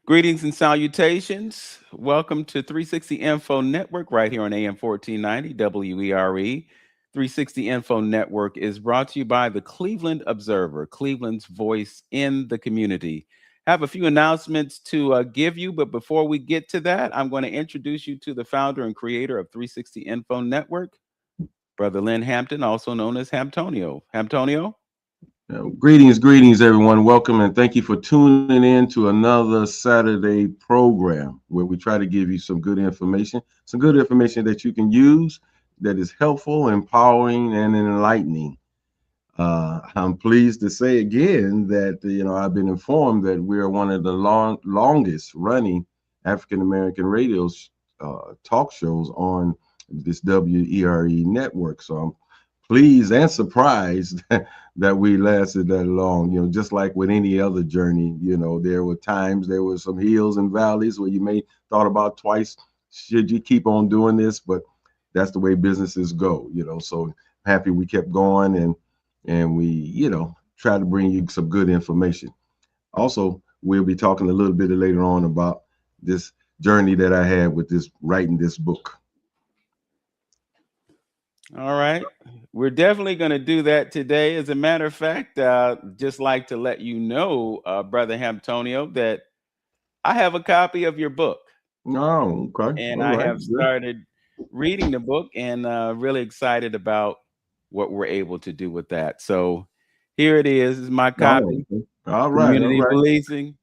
Greetings and salutations. Welcome to 360 Info Network right here on AM 1490 WERE. 360 Info Network is brought to you by the Cleveland Observer, Cleveland's voice in the community. Have a few announcements to give you, but before we get to that, I'm going to introduce you to the founder and creator of 360 Info Network, Brother Lynn Hampton, also known as Hamptonio. Hamptonio? Greetings, everyone. Welcome and thank you for tuning in to another Saturday program where we try to give you some good information that you can use that is helpful, empowering, and enlightening. I'm pleased to say again that I've been informed that we are one of the longest running African American talk shows on this WERE network. So I'm pleased and surprised that we lasted that long. Just like with any other journey, there were some hills and valleys where you may thought about twice, should you keep on doing this? But that's the way businesses go. So happy we kept going and we, try to bring you some good information. Also, we'll be talking a little bit later on about this journey that I had with this writing this book. All right. We're definitely going to do that today. As a matter of fact, just like to let you know, Brother Hamptonio, that I have a copy of your book Oh, okay. and All I right. have Good. started reading the book and really excited about what we're able to do with that. So here it is my Oh, copy, okay. All right. All Community right. Policing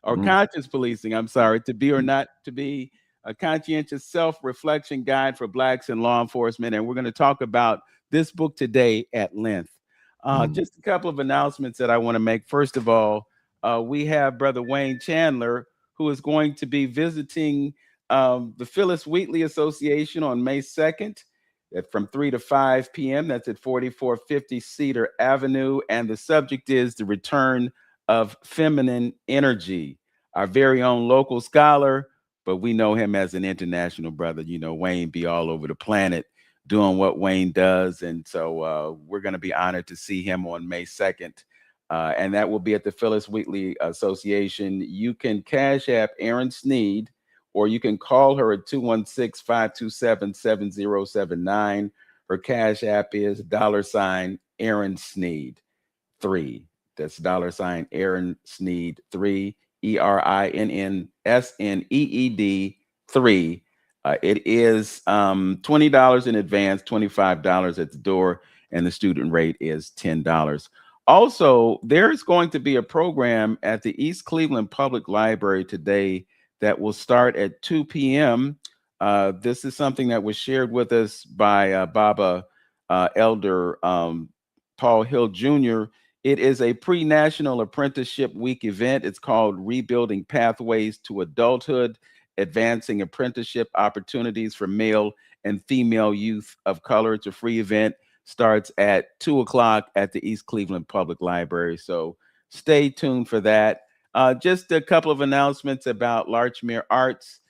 or Mm. Conscious Policing. I'm sorry, to be or not to be a conscientious self reflection guide for Blacks in law enforcement. And we're going to talk about this book today at length. Mm. Just a couple of announcements that I want to make. First of all, we have Brother Wayne Chandler, who is going to be visiting the Phyllis Wheatley Association on May 2nd from 3 to 5 p.m. That's at 4450 Cedar Avenue. And the subject is the return of feminine energy. Our very own local scholar, but we know him as an international brother. Wayne be all over the planet doing what Wayne does. And so we're going to be honored to see him on May 2nd. And that will be at the Phyllis Wheatley Association. You can cash app Aaron Sneed, or you can call her at 216-527-7079. Her cash app is $Aaron Sneed 3. That's $Aaron Sneed 3, ERINNSNEED 3. It is $20 in advance, $25 at the door, and the student rate is $10. Also, there's going to be a program at the East Cleveland Public Library today that will start at 2 p.m. This is something that was shared with us by Baba Elder Paul Hill Jr. It is a pre-national apprenticeship week event. It's called Rebuilding Pathways to Adulthood, Advancing Apprenticeship Opportunities for Male and Female Youth of Color. It's a free event, starts at 2 o'clock at the East Cleveland Public Library. So stay tuned for that. Just a couple of announcements about Larchmere Arts.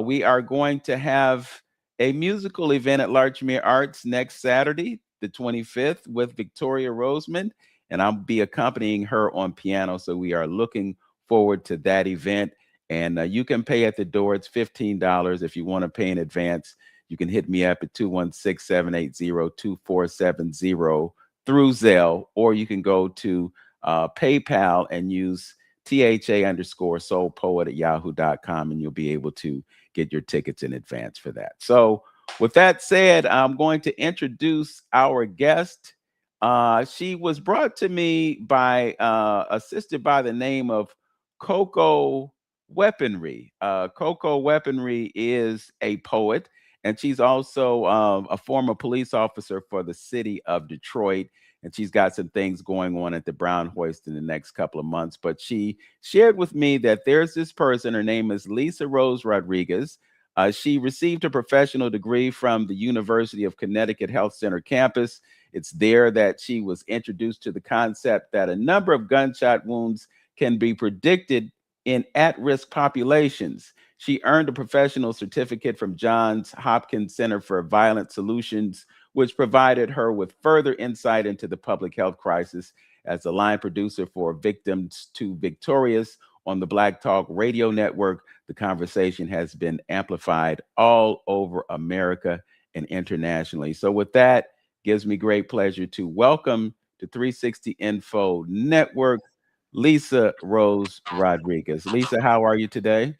We are going to have a musical event at Larchmere Arts next Saturday, the 25th, with Victoria Roseman, and I'll be accompanying her on piano. So we are looking forward to that event. And you can pay at the door. It's $15. If you want to pay in advance, you can hit me up at 216-780-2470 through Zelle, or you can go to PayPal and use THA_soul poet at yahoo.com, and you'll be able to get your tickets in advance for that. So with that said, I'm going to introduce our guest. She was brought to me by a sister by the name of Coco Weaponry. Coco Weaponry is a poet, and she's also a former police officer for the city of Detroit. And she's got some things going on at the Brown Hoist in the next couple of months. But she shared with me that there's this person, her name is Lisa Rose Rodriguez. She received a professional degree from the University of Connecticut Health Center campus. It's there that she was introduced to the concept that a number of gunshot wounds can be predicted in at-risk populations. She earned a professional certificate from Johns Hopkins Center for Violent Solutions, which provided her with further insight into the public health crisis as a line producer for Victims to Victorious on the Black Talk Radio Network. The conversation has been amplified all over America and internationally. So with that, gives me great pleasure to welcome to 360 Info Network, Lisa Rose Rodriguez. Lisa, how are you today?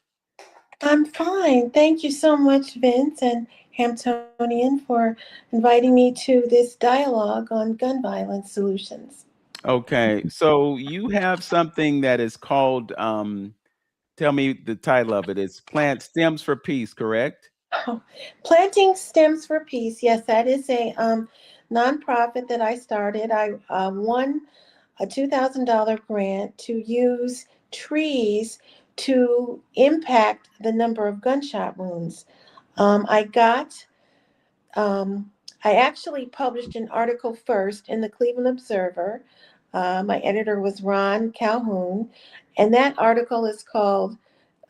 I'm fine. Thank you so much, Vince and Hamptonian, for inviting me to this dialogue on gun violence solutions. Okay, so you have something that is called, tell me the title of it. It's Plant Stems for Peace, correct? Oh, Planting Stems for Peace. Yes, that is a nonprofit that I started. I won a $2,000 grant to use trees to impact the number of gunshot wounds. I got I actually published an article first in the Cleveland Observer. My editor was Ron Calhoun, and that article is called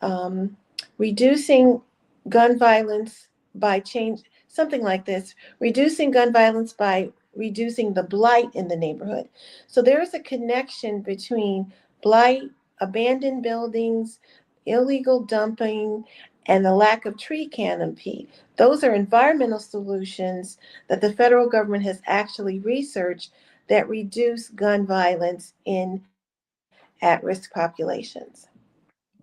um, Reducing Gun Violence by Change, something like this, Reducing Gun Violence by Reducing the Blight in the Neighborhood. So there is a connection between blight, abandoned buildings, illegal dumping, and the lack of tree canopy. Those are environmental solutions that the federal government has actually researched that reduce gun violence in at-risk populations.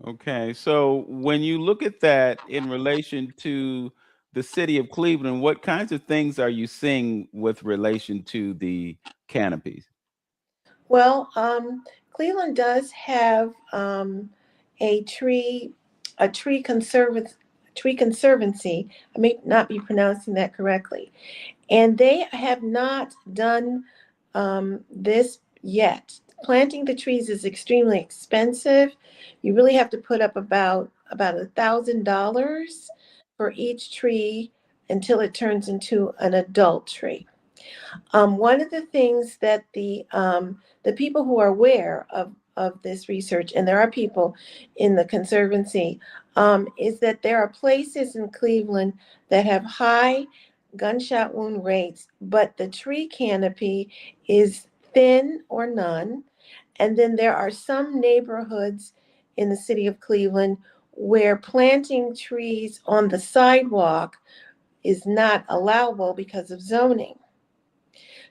Okay, so when you look at that in relation to the city of Cleveland, what kinds of things are you seeing with relation to the canopies? Well, Cleveland does have a tree, a tree conservancy. I may not be pronouncing that correctly, and they have not done this yet. Planting the trees is extremely expensive. You really have to put up about $1,000 for each tree until it turns into an adult tree. One of the things that the people who are aware of this research, and there are people in the conservancy, is that there are places in Cleveland that have high gunshot wound rates, but the tree canopy is thin or none. And then there are some neighborhoods in the city of Cleveland where planting trees on the sidewalk is not allowable because of zoning.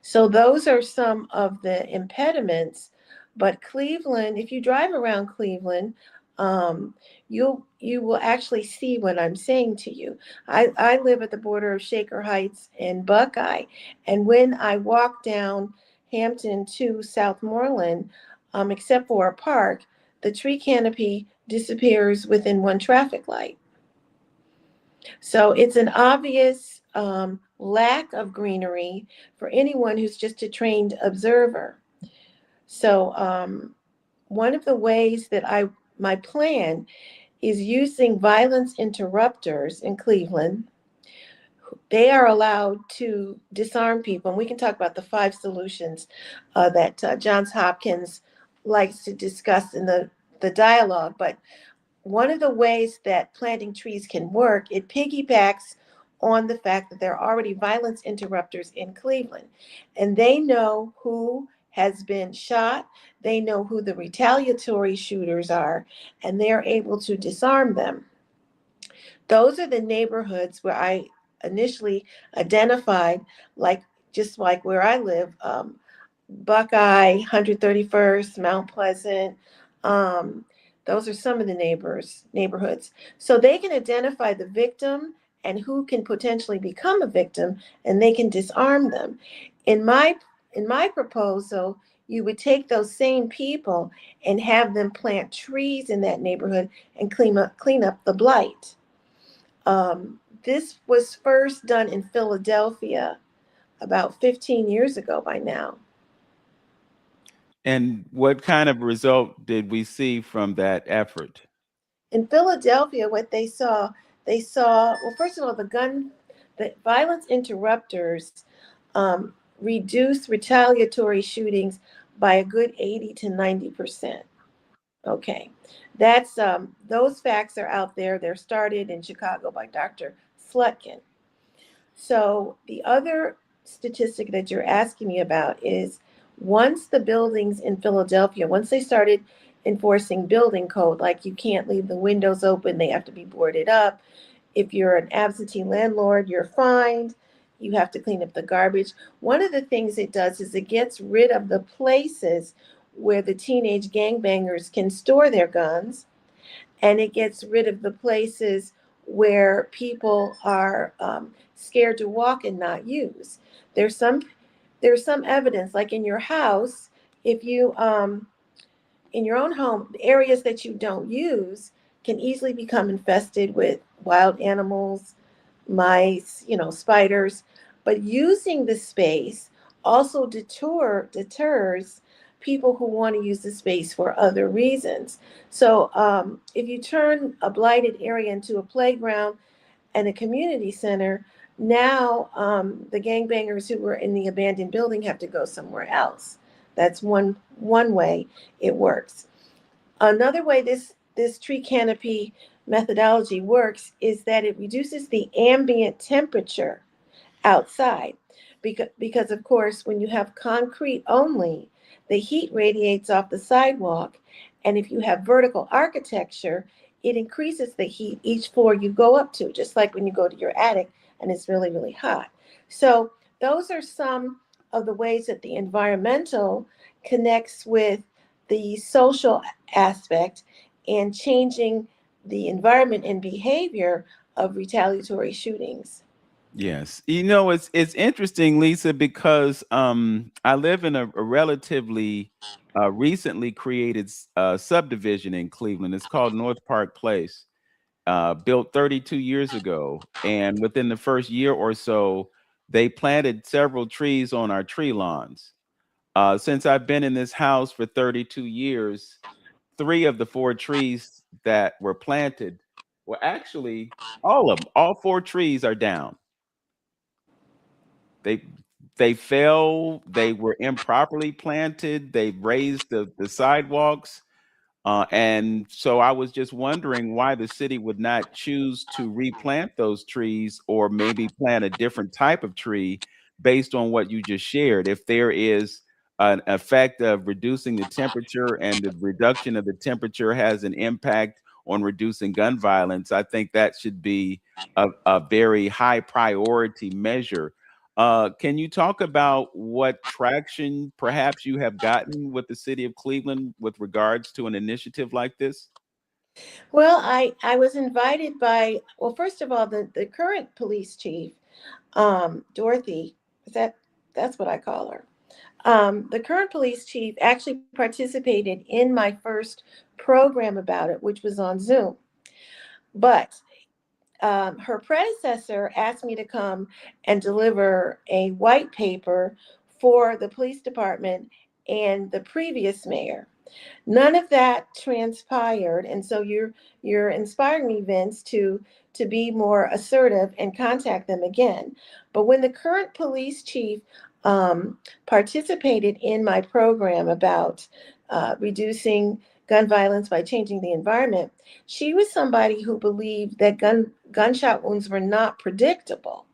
So those are some of the impediments. But Cleveland, if you drive around Cleveland, um, you will actually see what I'm saying to you. I live at the border of Shaker Heights and Buckeye, and when I walk down Hampton to Southmoreland, except for a park, the tree canopy disappears within one traffic light. So it's an obvious lack of greenery for anyone who's just a trained observer. So one of the ways that my plan is using violence interrupters in Cleveland. They are allowed to disarm people, and we can talk about the 5 solutions that Johns Hopkins likes to discuss in the dialogue. But one of the ways that planting trees can work, it piggybacks on the fact that there are already violence interrupters in Cleveland, and they know who has been shot, they know who the retaliatory shooters are, and they're able to disarm them. Those are the neighborhoods where I initially identified, like just like where I live, Buckeye, 131st, Mount Pleasant. Um, those are some of the neighborhoods. So they can identify the victim and who can potentially become a victim, and they can disarm them. In my in my proposal, you would take those same people and have them plant trees in that neighborhood and clean up the blight. This was first done in Philadelphia about 15 years ago by now. And what kind of result did we see from that effort? In Philadelphia, what they saw, well, first of all, the violence interrupters reduced retaliatory shootings by a good 80 to 90%. Okay, that's those facts are out there. They're started in Chicago by Dr. Slutkin. So the other statistic that you're asking me about is once the buildings in Philadelphia, once they started enforcing building code, like you can't leave the windows open, they have to be boarded up. If you're an absentee landlord, you're fined. You have to clean up the garbage. One of the things it does is it gets rid of the places where the teenage gangbangers can store their guns, and it gets rid of the places where people are scared to walk and not use. There's some evidence, like in your house, if you in your own home, the areas that you don't use can easily become infested with wild animals, mice, spiders. But using the space also deters people who want to use the space for other reasons. So if you turn a blighted area into a playground and a community center, now the gangbangers who were in the abandoned building have to go somewhere else. That's one way it works. Another way this tree canopy methodology works is that it reduces the ambient temperature outside, because of course when you have concrete only, the heat radiates off the sidewalk, and if you have vertical architecture, it increases the heat each floor you go up to, just like when you go to your attic and it's really, really hot. So those are some of the ways that the environmental connects with the social aspect and changing the environment and behavior of retaliatory shootings. Yes. It's interesting, Lisa, because I live in a relatively recently created subdivision in Cleveland. It's called North Park Place, built 32 years ago. And within the first year or so, they planted several trees on our tree lawns. Since I've been in this house for 32 years, three of the four trees that were planted were actually all four trees are down. They they fell, they were improperly planted, they raised the sidewalks. And so I was just wondering why the city would not choose to replant those trees, or maybe plant a different type of tree based on what you just shared. If there is an effect of reducing the temperature, and the reduction of the temperature has an impact on reducing gun violence, I think that should be a very high priority measure. Can you talk about what traction perhaps you have gotten with the city of Cleveland with regards to an initiative like this? Well, I was invited by, well, first of all, the current police chief, Dorothy, is that's what I call her. The current police chief actually participated in my first program about it, which was on Zoom. But her predecessor asked me to come and deliver a white paper for the police department and the previous mayor. None of that transpired, and so you're inspiring me, Vince, to be more assertive and contact them again. But when the current police chief participated in my program about reducing gun violence by changing the environment, she was somebody who believed that gunshot wounds were not predictable.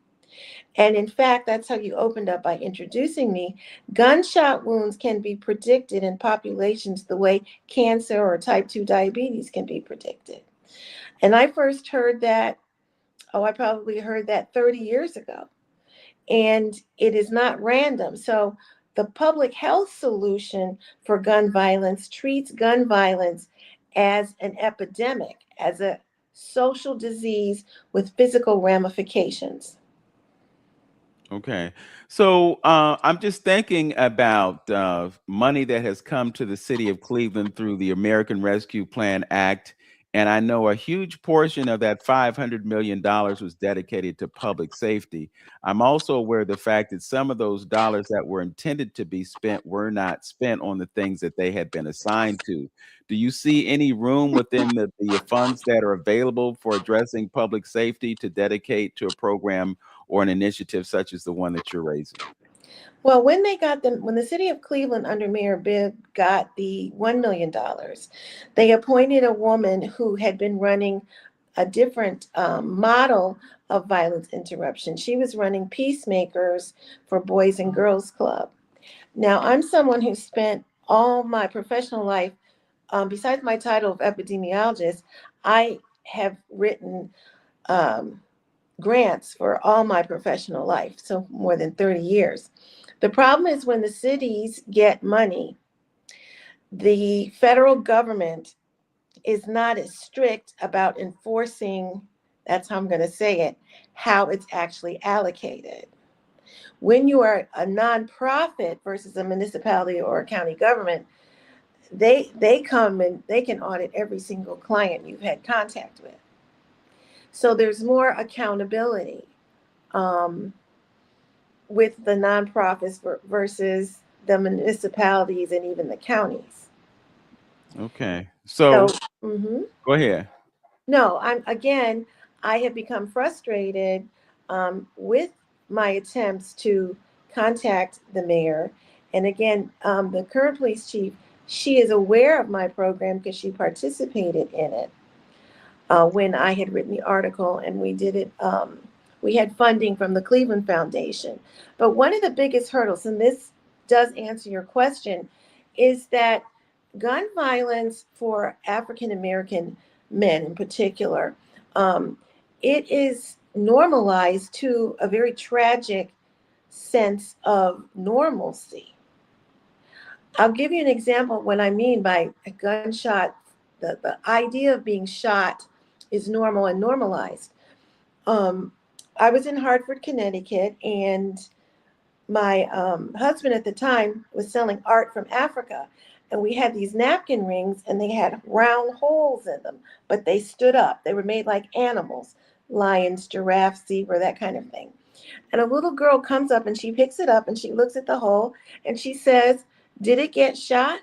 And in fact, that's how you opened up by introducing me. Gunshot wounds can be predicted in populations the way cancer or type 2 diabetes can be predicted. And I first heard that, I probably heard that 30 years ago. And it is not random. So the public health solution for gun violence treats gun violence as an epidemic, as a social disease with physical ramifications. Okay. So I'm just thinking about money that has come to the city of Cleveland through the American Rescue Plan Act. And I know a huge portion of that $500 million was dedicated to public safety. I'm also aware of the fact that some of those dollars that were intended to be spent were not spent on the things that they had been assigned to. Do you see any room within the funds that are available for addressing public safety to dedicate to a program or an initiative such as the one that you're raising? Well, when when the city of Cleveland under Mayor Bibb got the $1 million, they appointed a woman who had been running a different model of violence interruption. She was running Peacemakers for Boys and Girls Club. Now, I'm someone who spent all my professional life besides my title of epidemiologist, I have written grants for all my professional life, so more than 30 years. The problem is when the cities get money, the federal government is not as strict about enforcing, that's how I'm going to say it, how it's actually allocated. When you are a nonprofit versus a municipality or a county government, they come and they can audit every single client you've had contact with. So there's more accountability with the nonprofits versus the municipalities and even the counties. Okay. So mhm. go ahead. No, I have become frustrated with my attempts to contact the mayor. And again, the current police chief, she is aware of my program because she participated in it when I had written the article, and we did it. We had funding from the Cleveland Foundation. But one of the biggest hurdles, and this does answer your question, is that gun violence for African American men in particular, it is normalized to a very tragic sense of normalcy. I'll give you an example of what I mean by a gunshot. The idea of being shot is normal and normalized. I was in Hartford, Connecticut, and my husband at the time was selling art from Africa. And we had these napkin rings and they had round holes in them, but they stood up. They were made like animals, lions, giraffes, zebra, that kind of thing. And a little girl comes up and she picks it up and she looks at the hole and she says, "Did it get shot?"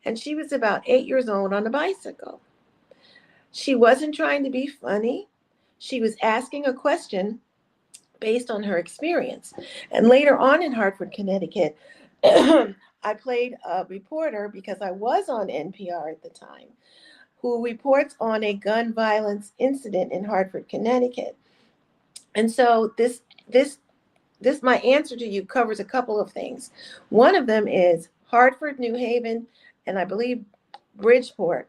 And she was about 8 years old on a bicycle. She wasn't trying to be funny. She was asking a question based on her experience. And later on in Hartford, Connecticut, I played a reporter because I was on NPR at the time, who reports on a gun violence incident in Hartford, Connecticut. And so this my answer to you covers a couple of things. One of them is Hartford, New Haven, and I believe Bridgeport.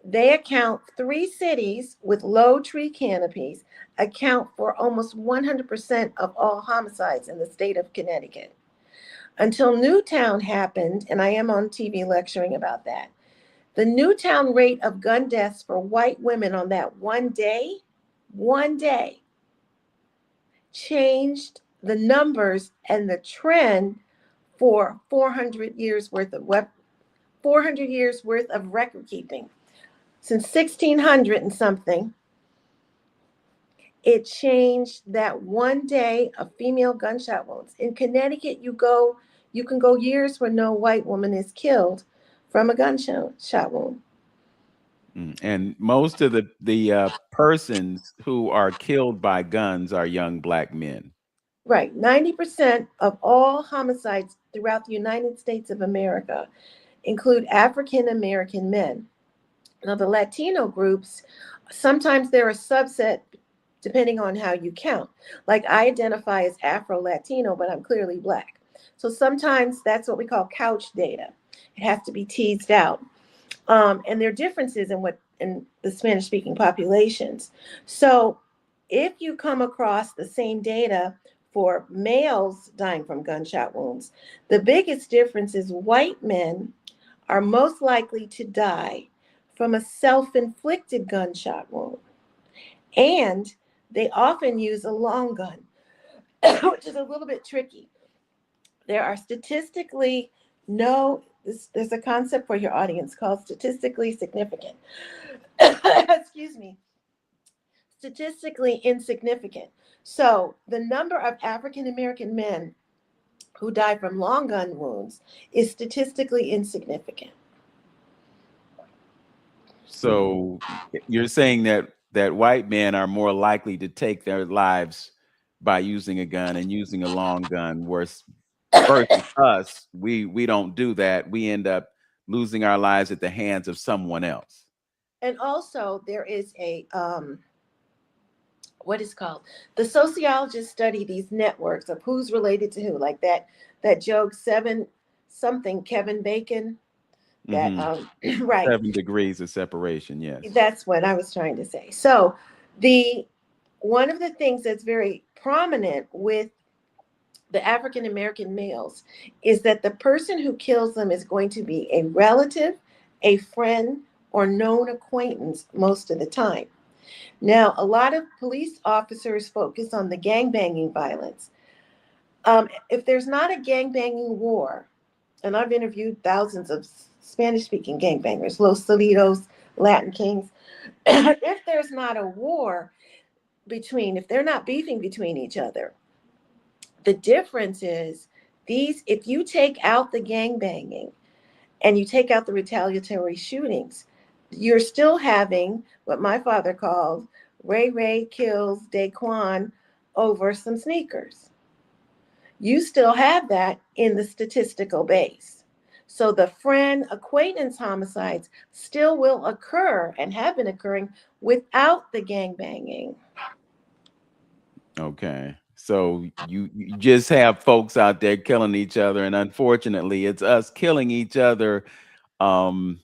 They account, 3 cities with low tree canopies account for almost 100% of all homicides in the state of Connecticut. Until Newtown happened, and I am on TV lecturing about that, the Newtown rate of gun deaths for white women on that one day, changed the numbers and the trend for 400 years worth of record keeping. Since 1600 and something, it changed that one day of female gunshot wounds. In Connecticut, you can go years where no white woman is killed from a gunshot wound. And most of the persons who are killed by guns are young Black men. Right. 90% of all homicides throughout the United States of America include African American men. Now, the Latino groups, sometimes they're a subset depending on how you count. Like I identify as Afro-Latino, but I'm clearly Black. So sometimes that's what we call couch data. It has to be teased out. And there are differences in the Spanish-speaking populations. So if you come across the same data for males dying from gunshot wounds, the biggest difference is white men are most likely to die from a self-inflicted gunshot wound. And they often use a long gun, which is a little bit tricky. There are statistically there's a concept for your audience called statistically significant. Excuse me. Statistically insignificant. So the number of African American men who die from long gun wounds is statistically insignificant. So you're saying that white men are more likely to take their lives by using a gun and using a long gun, versus us, we don't do that. We end up losing our lives at the hands of someone else. And also there is a what is called, the sociologists study these networks of who's related to who, like that joke 7 something Kevin Bacon, That Hmm. right. 7 degrees of separation. Yes. That's what I was trying to say. So the one of the things that's very prominent with the African American males is that the person who kills them is going to be a relative, a friend, or known acquaintance most of the time. Now, a lot of police officers focus on the gangbanging violence. If there's not a gangbanging war, and I've interviewed thousands of Spanish speaking gangbangers, Los Solitos, Latin Kings, if there's not a war if they're not beefing between each other, the difference is if you take out the gangbanging and you take out the retaliatory shootings, you're still having what my father called Ray Ray kills Daquan over some sneakers. You still have that in the statistical base. So the friend acquaintance homicides still will occur and have been occurring without the gangbanging. Okay. So you just have folks out there killing each other, and unfortunately, it's us killing each other. Um,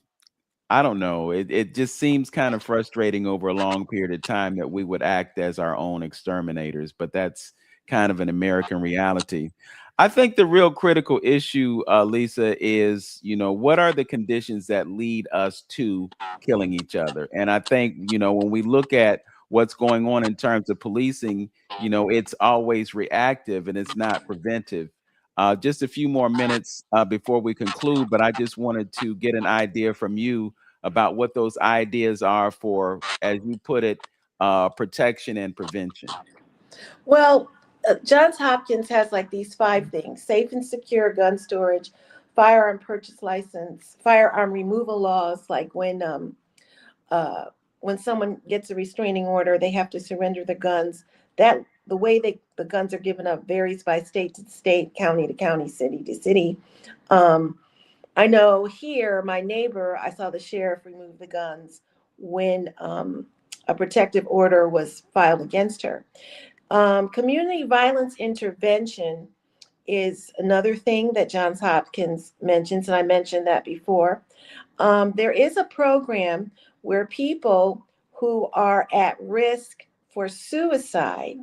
I don't know. It just seems kind of frustrating over a long period of time that we would act as our own exterminators, but that's kind of an American reality. I think the real critical issue, Lisa, is, what are the conditions that lead us to killing each other? And I think, when we look at what's going on in terms of policing, it's always reactive and it's not preventive. Just a few more minutes before we conclude, but I just wanted to get an idea from you about what those ideas are for, as you put it, protection and prevention. Well, Johns Hopkins has like these 5 things: safe and secure gun storage, firearm purchase license, firearm removal laws, like uh, when someone gets a restraining order, they have to surrender the guns. That the way the guns are given up varies by state to state, county to county, city to city. Um, I know here, my neighbor, I saw the sheriff remove the guns when a protective order was filed against her. Community violence intervention is another thing that Johns Hopkins mentions, and I mentioned that before. There is a program where people who are at risk for suicide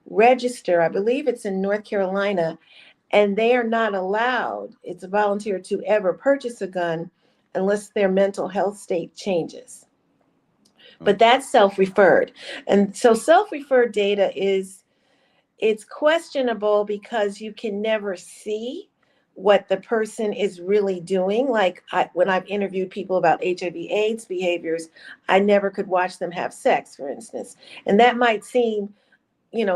register. I believe it's in North Carolina, and they are not allowed, it's a volunteer, to ever purchase a gun unless their mental health state changes. But that's self-referred. And so self-referred data it's questionable because you can never see what the person is really doing. Like when I've interviewed people about HIV/AIDS behaviors, I never could watch them have sex, for instance. And that might seem,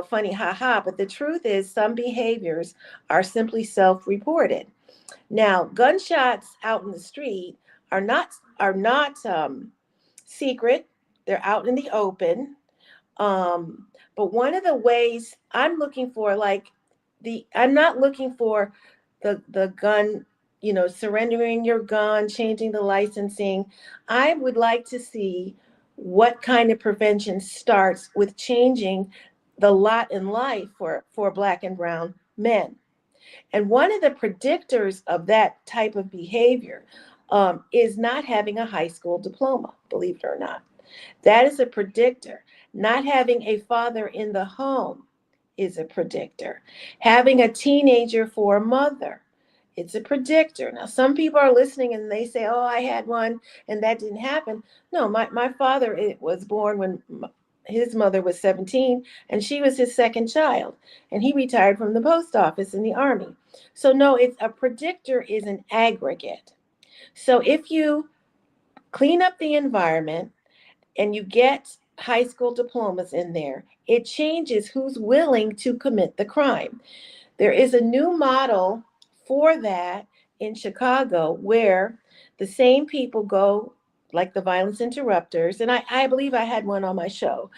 funny, haha, but the truth is some behaviors are simply self-reported. Now, gunshots out in the street are not secret. They're out in the open. But one of the ways I'm looking for, like I'm not looking for the gun, surrendering your gun, changing the licensing. I would like to see what kind of prevention starts with changing the lot in life for Black and brown men. And one of the predictors of that type of behavior is not having a high school diploma, believe it or not. That is a predictor. Not having a father in the home is a predictor. Having a teenager for a mother, it's a predictor. Now, some people are listening and they say, oh, I had one and that didn't happen. No, my father was born when his mother was 17 and she was his second child. And he retired from the post office in the Army. So no, it's a predictor is an aggregate. So if you clean up the environment, and you get high school diplomas in there, it changes who's willing to commit the crime. There is a new model for that in Chicago where the same people go, like the violence interrupters, and I believe I had one on my show.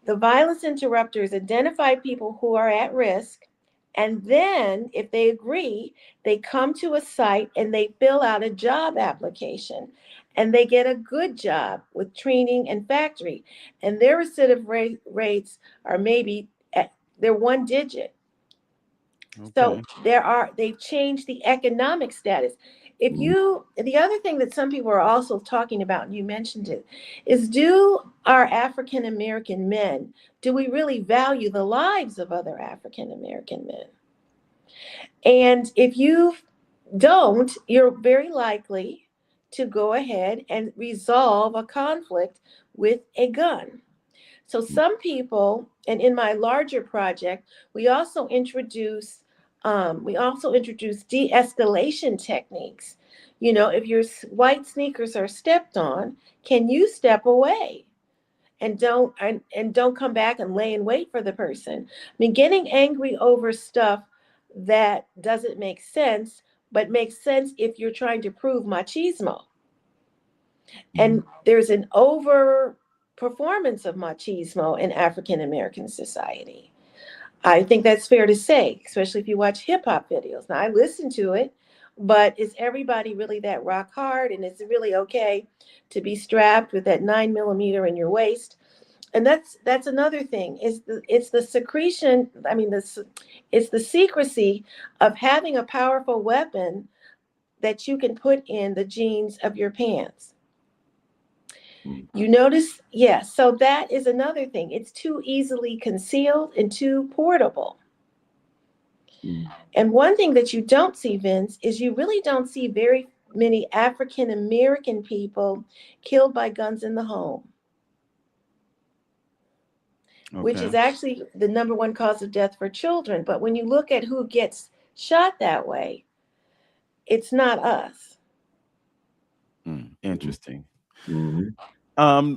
The violence interrupters identify people who are at risk, and then if they agree, they come to a site and they fill out a job application and they get a good job with training and factory. And their rates are maybe they're 1 digit. Okay. So they've changed the economic status. if you, the other thing that some people are also talking about, and you mentioned it, is do our African American men, do we really value the lives of other African American men? And if you don't, you're very likely to go ahead and resolve a conflict with a gun. So some people, and in my larger project, we also introduce de-escalation techniques. You know, if your white sneakers are stepped on, can you step away and don't come back and lay in wait for the person? I mean, getting angry over stuff that doesn't make sense, but makes sense if you're trying to prove machismo. And there's an over performance of machismo in African American society. I think that's fair to say, especially if you watch hip hop videos. Now, I listen to it, but is everybody really that rock hard? And is it really okay to be strapped with that 9mm in your waist? And that's another thing. It's the secretion. I mean, it's the secrecy of having a powerful weapon that you can put in the jeans of your pants. You notice? Yes. So that is another thing. It's too easily concealed and too portable. And one thing that you don't see, Vince, is you really don't see very many African American people killed by guns in the home, which is actually the number one cause of death for children. But when you look at who gets shot that way, it's not us. Interesting. Mm-hmm.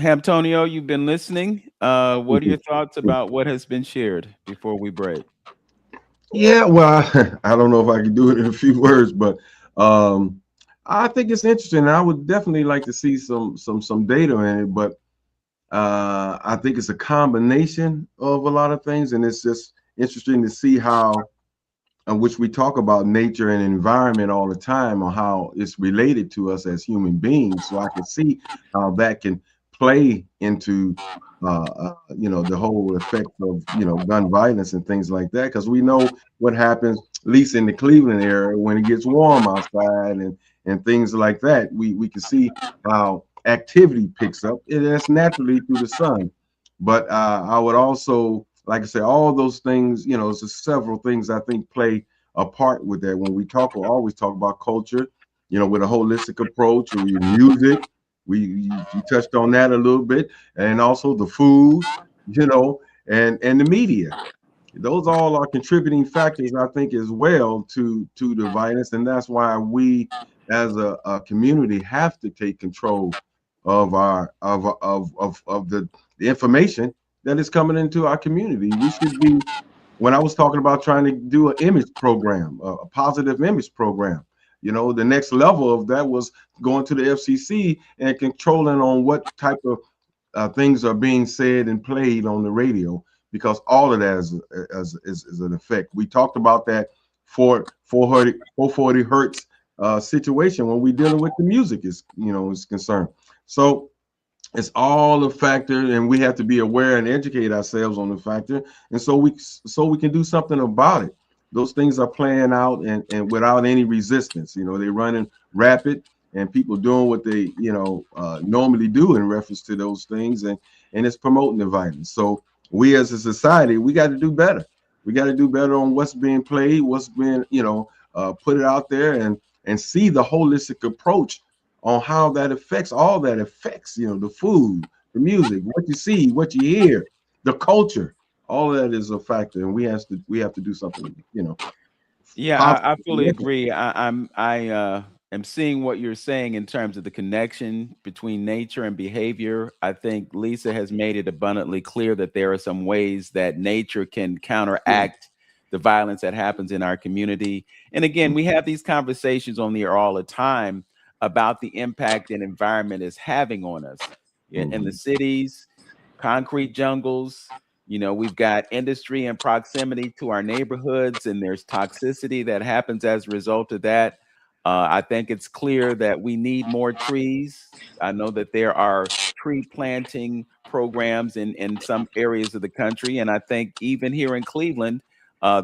Antonio, you've been listening. What are your thoughts about what has been shared before we break? Yeah, well, I don't know if I can do it in a few words, but I think it's interesting. I would definitely like to see some data in it, but I think it's a combination of a lot of things, and it's just interesting to see how, which we talk about nature and environment all the time, or how it's related to us as human beings. So I can see how that can play into the whole effect of gun violence and things like that, because we know what happens, at least in the Cleveland area, when it gets warm outside and things like that. We can see how activity picks up, and that's naturally through the sun. But I would also like I say, all those things, it's just several things I think play a part with that. When we always talk about culture, with a holistic approach, or your music. You touched on that a little bit, and also the food, and the media. Those all are contributing factors, I think, as well to the violence, and that's why we, as a community, have to take control of the information that is coming into our community. We should be. When I was talking about trying to do an image program, a positive image program, the next level of that was going to the FCC and controlling on what type of things are being said and played on the radio, because all of that is an effect. We talked about that 440 hertz situation when we're dealing with the music is concerned. So it's all a factor, and we have to be aware and educate ourselves on the factor, and so we can do something about it. Those things are playing out, and without any resistance. They're running rapid, and people doing what they normally do in reference to those things, and it's promoting the violence. So we as a society, we got to do better. We got to do better on what's being played, what's being put it out there, and see the holistic approach on how that affects the food, the music, what you see, what you hear, the culture. All of that is a factor, and we have to do something. Yeah, positive. I fully agree. I am seeing what you're saying in terms of the connection between nature and behavior. I think Lisa has made it abundantly clear that there are some ways that nature can counteract the violence that happens in our community. And again, we have these conversations on the air all the time about the impact an environment is having on us. In the cities, concrete jungles, we've got industry in proximity to our neighborhoods, and there's toxicity that happens as a result of that. I think it's clear that we need more trees. I know that there are tree planting programs in some areas of the country, and I think even here in Cleveland,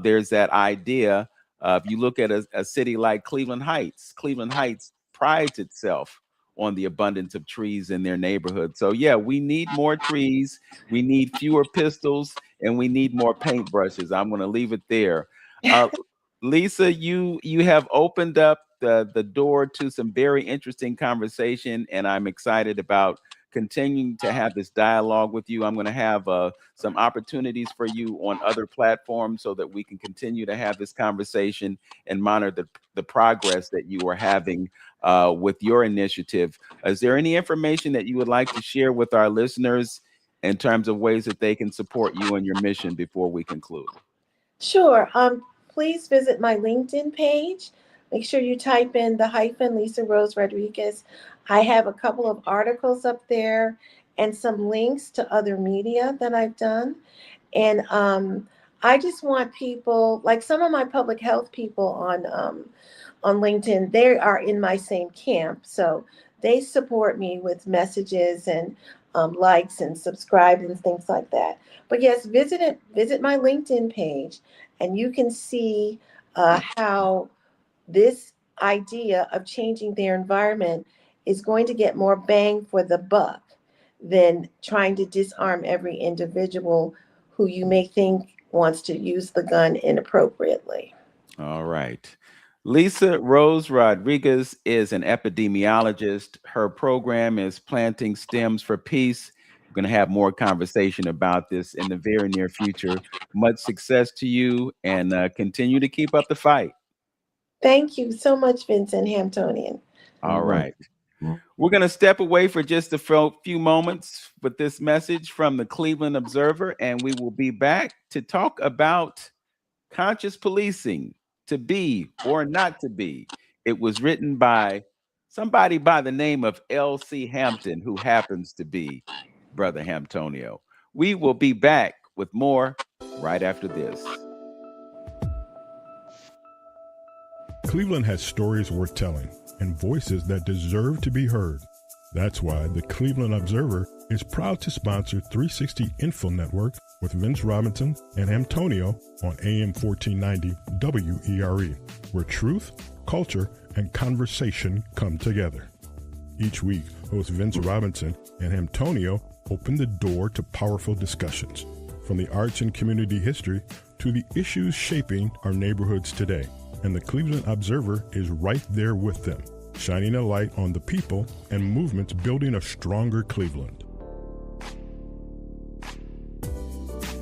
there's that idea If you look at a city like Cleveland Heights prides itself on the abundance of trees in their neighborhood. So yeah, we need more trees, we need fewer pistols, and we need more paintbrushes. I'm going to leave it there. Uh, Lisa, you have opened up the door to some very interesting conversation, and I'm excited about continuing to have this dialogue with you. I'm going to have some opportunities for you on other platforms so that we can continue to have this conversation and monitor the progress that you are having with your initiative. Is there any information that you would like to share with our listeners in terms of ways that they can support you and your mission before we conclude? Sure. Please visit my LinkedIn page. Make sure you type in the hyphen Lisa Rose Rodriguez. I have a couple of articles up there and some links to other media that I've done. And I just want people, like some of my public health people on LinkedIn, they are in my same camp. So they support me with messages and likes and subscribe and things like that. But yes, visit my LinkedIn page, and you can see how this idea of changing their environment is going to get more bang for the buck than trying to disarm every individual who you may think wants to use the gun inappropriately. All right. Lisa Rose Rodriguez is an epidemiologist. Her program is Planting Stems for Peace. We're going to have more conversation about this in the very near future. Much success to you, and continue to keep up the fight. Thank you so much, Vincent Hamptonian. All right. We're going to step away for just a few moments with this message from the Cleveland Observer, and we will be back to talk about conscious policing, to be or not to be. It was written by somebody by the name of L.C. Hampton, who happens to be Brother Hamptonio. We will be back with more right after this. Cleveland has stories worth telling and voices that deserve to be heard. That's why the Cleveland Observer is proud to sponsor 360 Info Network with Vince Robinson and Hamptonio on AM 1490 WERE, where truth, culture, and conversation come together. Each week, host Vince Robinson and Hamptonio open the door to powerful discussions, from the arts and community history to the issues shaping our neighborhoods today. And the Cleveland Observer is right there with them, shining a light on the people and movements building a stronger Cleveland.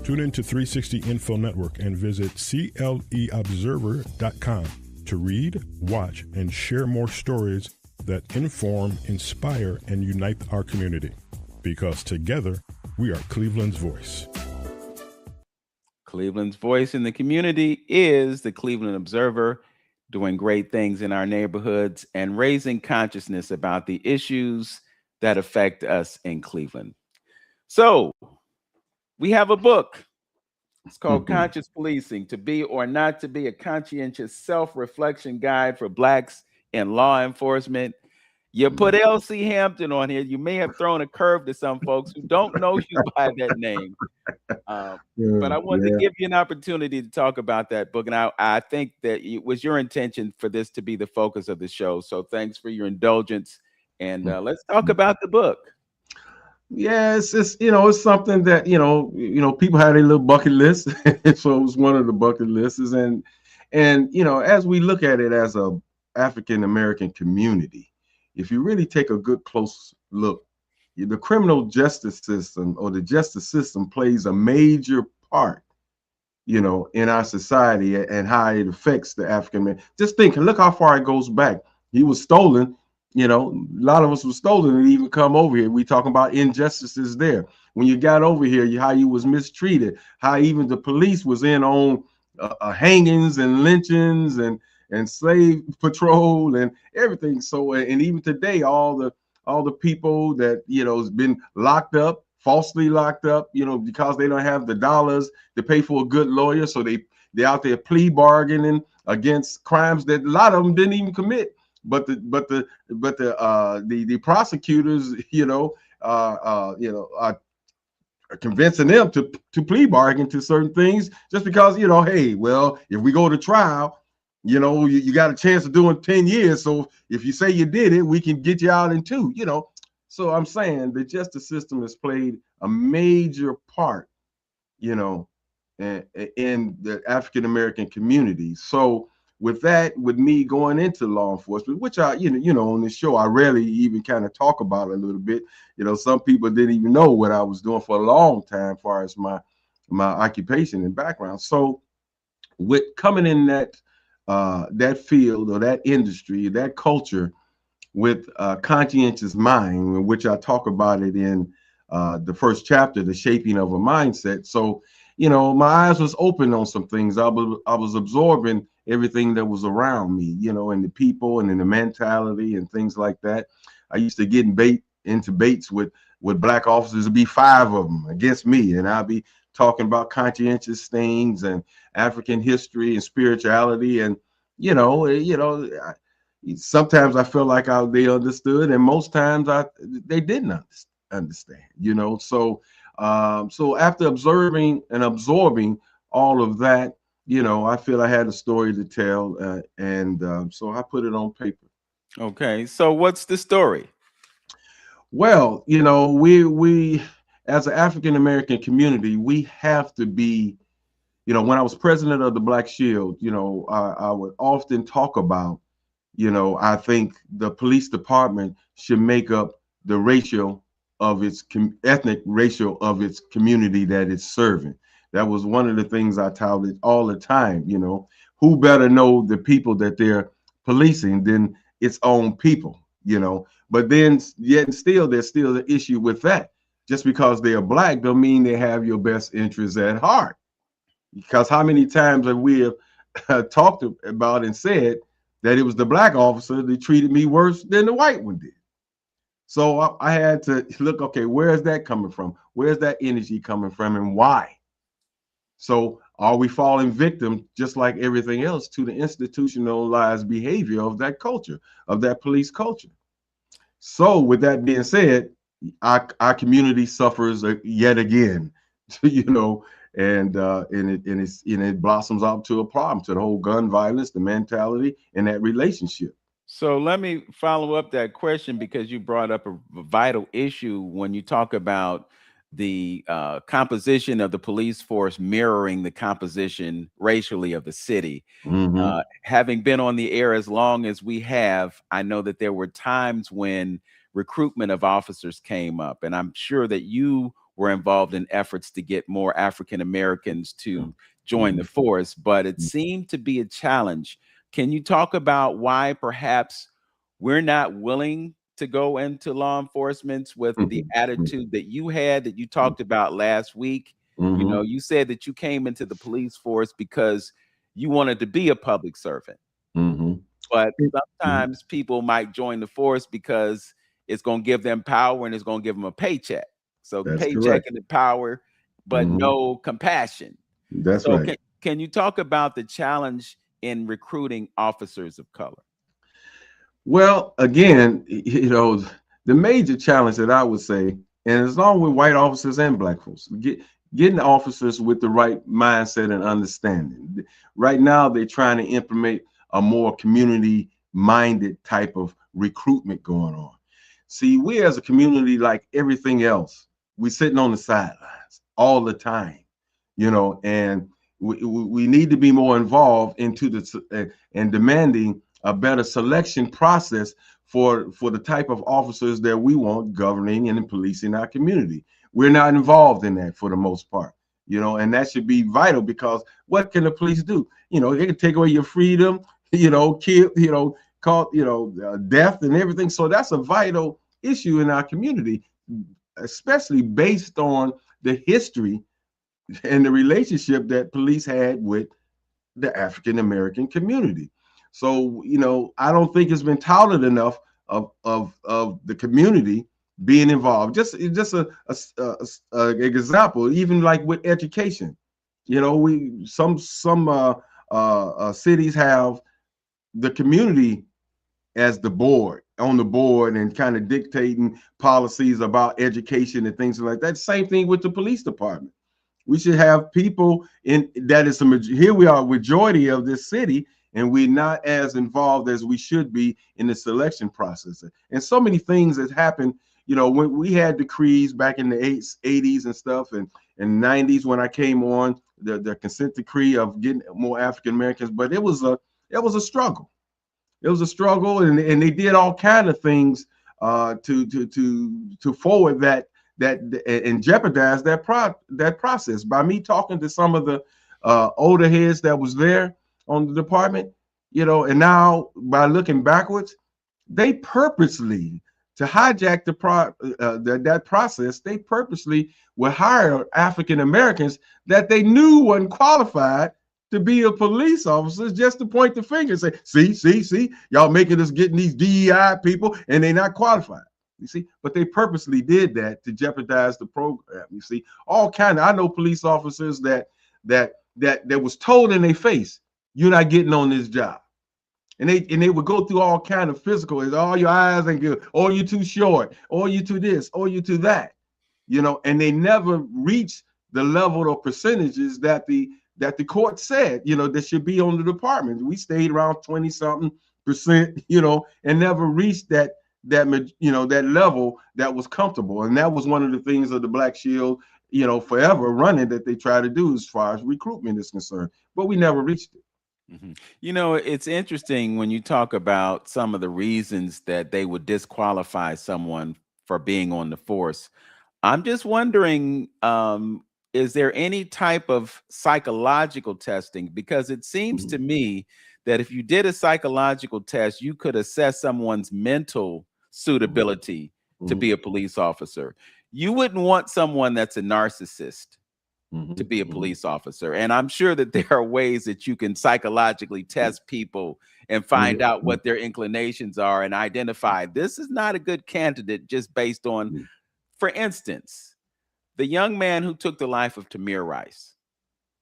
Tune in to 360 Info Network and visit CLEobserver.com to read, watch, and share more stories that inform, inspire, and unite our community. Because together, we are Cleveland's voice. Cleveland's voice in the community is the Cleveland Observer, doing great things in our neighborhoods and raising consciousness about the issues that affect us in Cleveland. So we have a book. It's called Conscious Policing, to be or not to be, a conscientious self-reflection guide for Blacks in law enforcement. You put L.C. Hampton on here. You may have thrown a curve to some folks who don't know you by that name. But I wanted to give you an opportunity to talk about that book. And I think that it was your intention for this to be the focus of the show. So thanks for your indulgence. And let's talk about the book. Yeah, it's it's something that people had a little bucket list. So it was one of the bucket lists, and as we look at it as a African American community, if you really take a good close look, the criminal justice system or the justice system plays a major part, in our society and how it affects the African man. Just think, look how far it goes back. He was stolen. A lot of us were stolen and even come over here. We talking about injustices there. When you got over here, how you was mistreated, how even the police was in on hangings and lynchings and slave patrol and everything. So, and even today, all the people that, has been locked up, falsely locked up, because they don't have the dollars to pay for a good lawyer. So they're out there plea bargaining against crimes that a lot of them didn't even commit. But the prosecutors, are convincing them to plea bargain to certain things just because, hey, well, if we go to trial, You know, you got a chance of doing 10 years. So if you say you did it, we can get you out in 2, you know. So I'm saying the justice system has played a major part, you know, in the African American community. So with that, with me going into law enforcement, which I, you know, on this show, I rarely even kind of talk about it a little bit. You know, some people didn't even know what I was doing for a long time, as far as my occupation and background. So with coming in that field or that industry, that culture, with a conscientious mind, which I talk about it in the first chapter, the shaping of a mindset. So, you know, my eyes was open on some things. I was absorbing everything that was around me, you know, and the people and in the mentality and things like that. I used to get into baits with black officers. It'd be 5 of them against me, and I'd be talking about conscientious things and African history and spirituality, and sometimes I felt like they understood, and most times they didn't understand. You know, so after observing and absorbing all of that, you know, I feel I had a story to tell, and so I put it on paper. Okay, so what's the story? Well, you know, we as an African American community, we have to be, you know, when I was president of the Black Shield, you know, I would often talk about, you know, I think the police department should make up the ratio of its ethnic ratio of its community that it's serving. That was one of the things I touted all the time. You know, who better know the people that they're policing than its own people, you know? But then yet and still, there's still the issue with that. Just because they are black don't mean they have your best interests at heart. Because how many times have we talked about and said that it was the black officer that treated me worse than the white one did? So I had to look, okay, where is that coming from? Where's that energy coming from, and why? So are we falling victim, just like everything else, to the institutionalized behavior of that culture, of that police culture? So with that being said, our community suffers yet again, you know, and it blossoms out to a problem, to the whole gun violence, the mentality, and that relationship. So let me follow up that question, because you brought up a vital issue when you talk about the composition of the police force mirroring the composition racially of the city. Mm-hmm. Having been on the air as long as we have, I know that there were times when recruitment of officers came up, and I'm sure that you were involved in efforts to get more African Americans to join the force, but it seemed to be a challenge. Can you talk about why perhaps we're not willing to go into law enforcement with the attitude that you had, that you talked about last week? You know, you said that you came into the police force because you wanted to be a public servant. But sometimes people might join the force because it's going to give them power and it's going to give them a paycheck. So the paycheck correct. And the power, but no compassion. That's so right. Can you talk about the challenge in recruiting officers of color? Well, again, you know, the major challenge that I would say, and it's along with white officers and black folks, getting officers with the right mindset and understanding. Right now, they're trying to implement a more community-minded type of recruitment going on. See, we as a community, like everything else, we're sitting on the sidelines all the time, you know, and we need to be more involved into the and demanding a better selection process for the type of officers that we want governing and policing our community. We're not involved in that for the most part, you know, and that should be vital, because what can the police do? You know, they can take away your freedom, you know, kill, you know, call, you know, death and everything. So that's a vital issue in our community, especially based on the history and the relationship that police had with the African American community. So, you know, I don't think it's been touted enough of the community being involved. Just a example, even like with education, you know, some cities have the community as the board, on the board, and kind of dictating policies about education and things like that. Same thing with the police department. We should have people in that is here we are, majority of this city and we're not as involved as we should be in the selection process. And so many things that happened, you know, when we had decrees back in the 80s and stuff, and 90s when I came on, the consent decree of getting more African Americans, but it was a struggle. It was a struggle, and they did all kind of things to forward that and jeopardize that process. By me talking to some of the older heads that was there on the department, you know, and now by looking backwards, they purposely, to hijack that process, they purposely would hire African Americans that they knew wasn't qualified to be a police officer, just to point the finger and say, see, y'all making us getting these DEI people and they're not qualified. You see, but they purposely did that to jeopardize the program. You see, all kind of, I know police officers that was told in their face, you're not getting on this job. And they would go through all kind of physical, all your eyes ain't good, or you're too short, or you to this, or you to that, you know, and they never reached the level or percentages that the court said, you know, that should be on the department. We stayed around 20-something%, you know, and never reached that you know, that level that was comfortable. And that was one of the things of the Black Shield, you know, forever running, that they try to do as far as recruitment is concerned, but we never reached it. Mm-hmm. You know, it's interesting when you talk about some of the reasons that they would disqualify someone for being on the force. I'm just wondering, is there any type of psychological testing? Because it seems to me that if you did a psychological test, you could assess someone's mental suitability to be a police officer. You wouldn't want someone that's a narcissist to be a police officer. And I'm sure that there are ways that you can psychologically test people and find out what their inclinations are and identify this is not a good candidate just based on, for instance, the young man who took the life of Tamir Rice.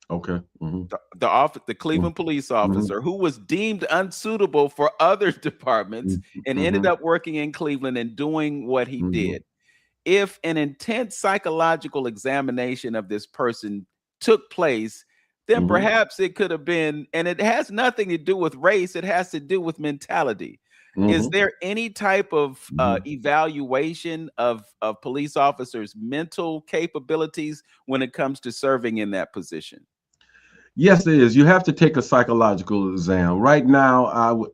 Okay. The Cleveland police officer who was deemed unsuitable for other departments and ended up working in Cleveland and doing what he did. If an intense psychological examination of this person took place, then perhaps it could have been, and it has nothing to do with race, it has to do with mentality. Is there any type of evaluation of police officers' mental capabilities when it comes to serving in that position? Yes, it is. You have to take a psychological exam. Right now,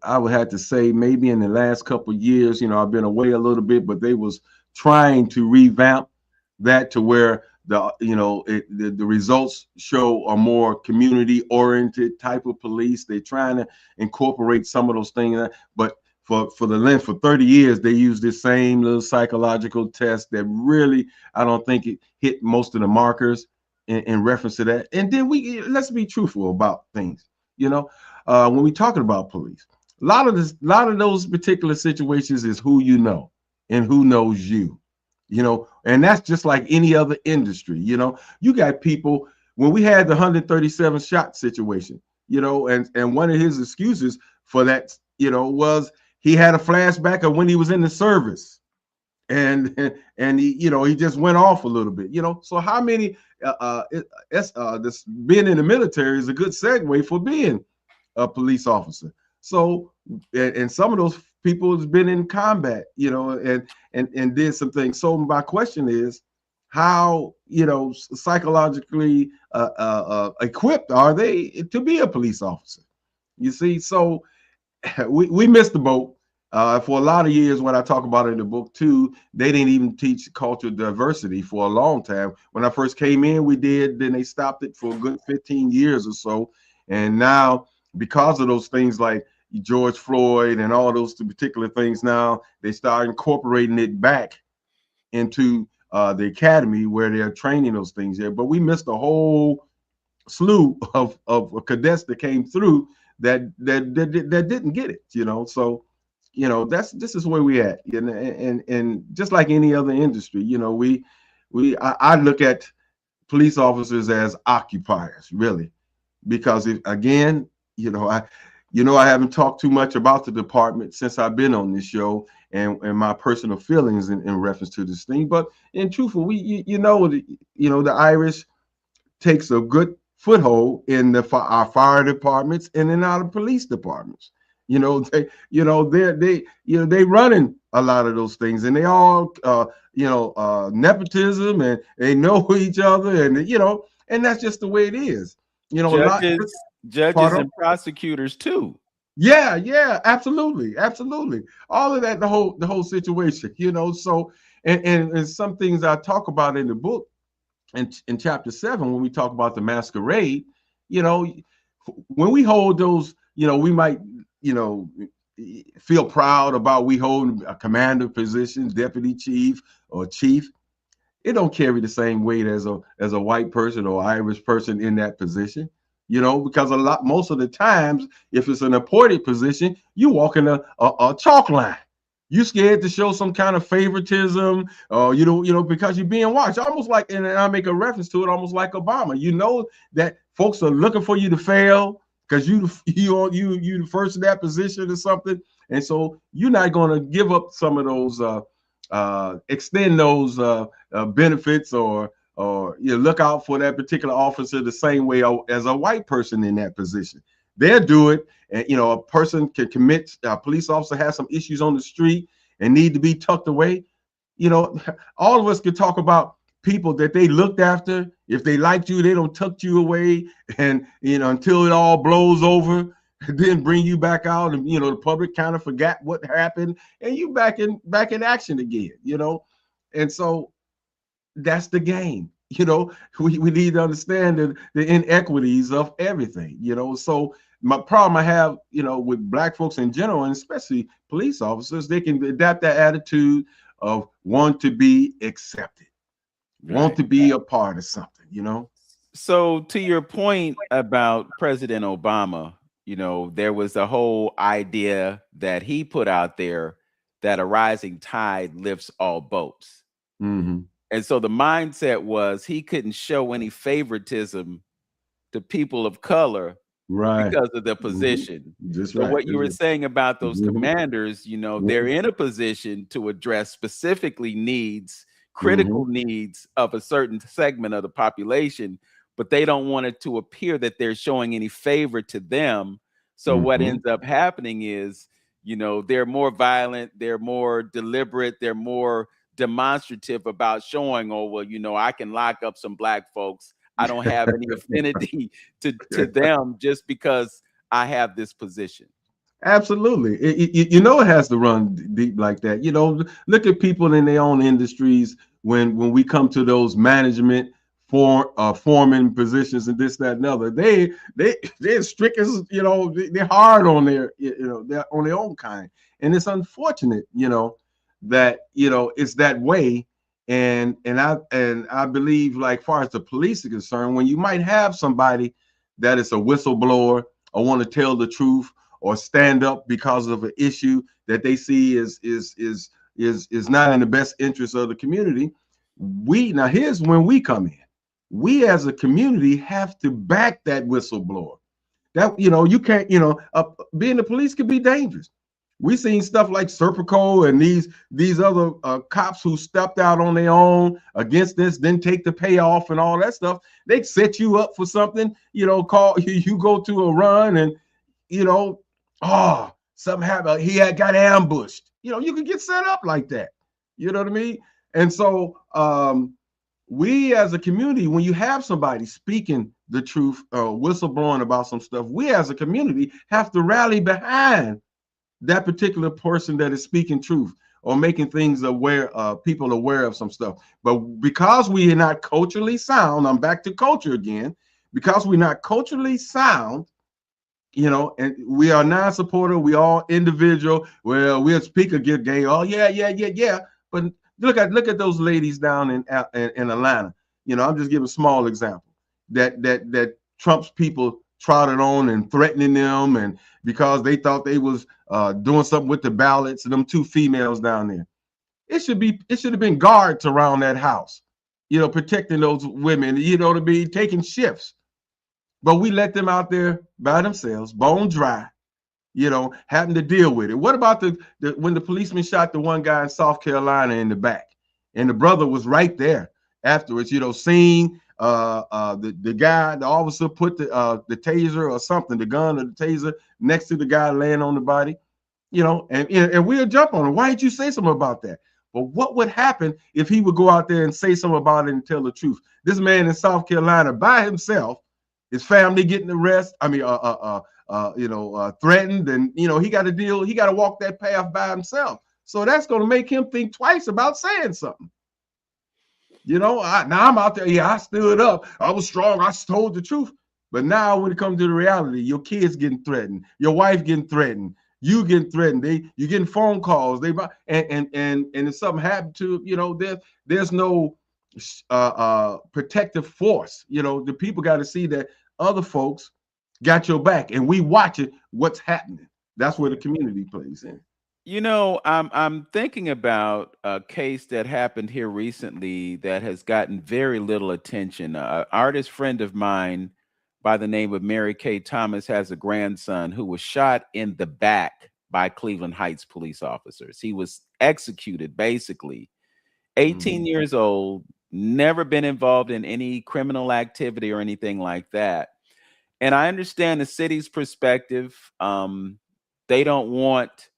I would have to say maybe in the last couple of years, you know, I've been away a little bit, but they was trying to revamp that to where the results show a more community oriented type of police. They're trying to incorporate some of those things, but for 30 years, they used this same little psychological test that really, I don't think it hit most of the markers in reference to that. And then let's be truthful about things. You know, when we talking about police, a lot of those particular situations is who you know and who knows you. You know, and that's just like any other industry. You know, you got people, when we had the 137 shot situation, you know, and one of his excuses for that, you know, was he had a flashback of when he was in the service, and he, you know, he just went off a little bit, you know. So how many this being in the military is a good segue for being a police officer. So and some of those people has been in combat, you know, and did some things. So my question is, how, you know, psychologically equipped are they to be a police officer? You see, so we missed the boat for a lot of years. When I talk about it in the book too, they didn't even teach cultural diversity for a long time. When I first came in, we did, then they stopped it for a good 15 years or so. And now, because of those things like George Floyd and all those particular things, now they start incorporating it back into the academy where they're training those things there. But we missed a whole slew of cadets that came through that didn't get it, you know. So, you know, this is where we at, you know, and just like any other industry, you know, I look at police officers as occupiers, really, because again, you know, I haven't talked too much about the department since I've been on this show and my personal feelings in reference to this thing. But in truthful, the Irish takes a good foothold in our fire departments and in our police departments. They running a lot of those things, and they all nepotism, and they know each other, and and that's just the way it is. Judges and prosecutors too. Yeah, absolutely. All of that, the whole situation, so and some things I talk about in the book in chapter 7, when we talk about the masquerade, when we hold those, we might, feel proud about we hold a commander positions, deputy chief or chief. It don't carry the same weight as a white person or Irish person in that position. Because most of the times, if it's an appointed position, you walk in a chalk line. You scared to show some kind of favoritism, because you're being watched. Almost like, and I make a reference to it, almost like Obama. That folks are looking for you to fail because you the first in that position or something, and so you're not going to give up some of those, extend those benefits or look out for that particular officer the same way as a white person in that position. They'll do it. And, a person can commit, a police officer has some issues on the street and need to be tucked away. All of us could talk about people that they looked after. If they liked you, they don't tuck you away and, until it all blows over, then bring you back out. And, the public kind of forgot what happened and you back in action again, And so that's the game. We need to understand the inequities of everything, So my problem I have, with Black folks in general, and especially police officers, they can adapt that attitude of want to be accepted, want to be a part of something, So to your point about President Obama, there was a whole idea that he put out there that a rising tide lifts all boats. Mm-hmm. And so the mindset was he couldn't show any favoritism to people of color because of the position. So what you were saying about those commanders, they're in a position to address specifically needs, critical needs of a certain segment of the population, but they don't want it to appear that they're showing any favor to them. So what ends up happening is, they're more violent, they're more deliberate, they're more demonstrative about showing, I can lock up some Black folks. I don't have any affinity to them just because I have this position. Absolutely. It has to run deep like that. Look at people in their own industries when we come to those management foreman positions and this, that, and other. They're strict as, they're hard on they're on their own kind. And it's unfortunate, that it's that way. And I believe, like, far as the police are concerned, when you might have somebody that is a whistleblower or want to tell the truth or stand up because of an issue that they see is not in the best interest of the community, here's when we come in. We as a community have to back that whistleblower. That you can't, being the police can be dangerous. We've seen stuff like Serpico and these other cops who stepped out on their own against this, then take the payoff and all that stuff. They set you up for something, call you go to a run and, something happened. He got ambushed. You can get set up like that. You know what I mean? And so we as a community, when you have somebody speaking the truth, whistleblowing about some stuff, we as a community have to rally behind that particular person that is speaking truth or making things people aware of some stuff. But because we are not culturally sound, I'm back to culture again, because we're not culturally sound, and we are non-supporter, we all individual. Well, we'll speak a good game. Oh yeah. But look at those ladies down in Atlanta. I'm just giving a small example that Trump's people trotted on and threatening them, and because they thought they was doing something with the ballots, and them two females down there. It should have been guards around that house, protecting those women, to be taking shifts. But we let them out there by themselves, bone dry, having to deal with it. What about when the policeman shot the one guy in South Carolina in the back, and the brother was right there afterwards, seeing the officer put the taser or something, the gun or the taser next to the guy laying on the body, and we'll jump on it. Why didn't you say something about that? But what would happen if he would go out there and say something about it and tell the truth? This man in South Carolina by himself, his family getting arrested. Threatened, and he got to walk that path by himself. So that's going to make him think twice about saying something. Now I'm out there. Yeah, I stood up. I was strong. I told the truth. But now when it comes to the reality, your kids getting threatened, your wife getting threatened, you getting threatened. You getting phone calls. And if something happened to there's no protective force. The people got to see that other folks got your back, and we watching what's happening. That's where the community plays in. I'm thinking about a case that happened here recently that has gotten very little attention. An artist friend of mine by the name of Mary Kay Thomas has a grandson who was shot in the back by Cleveland Heights police officers. He was executed, basically. 18 years old, never been involved in any criminal activity or anything like that. And I understand the city's perspective. They don't want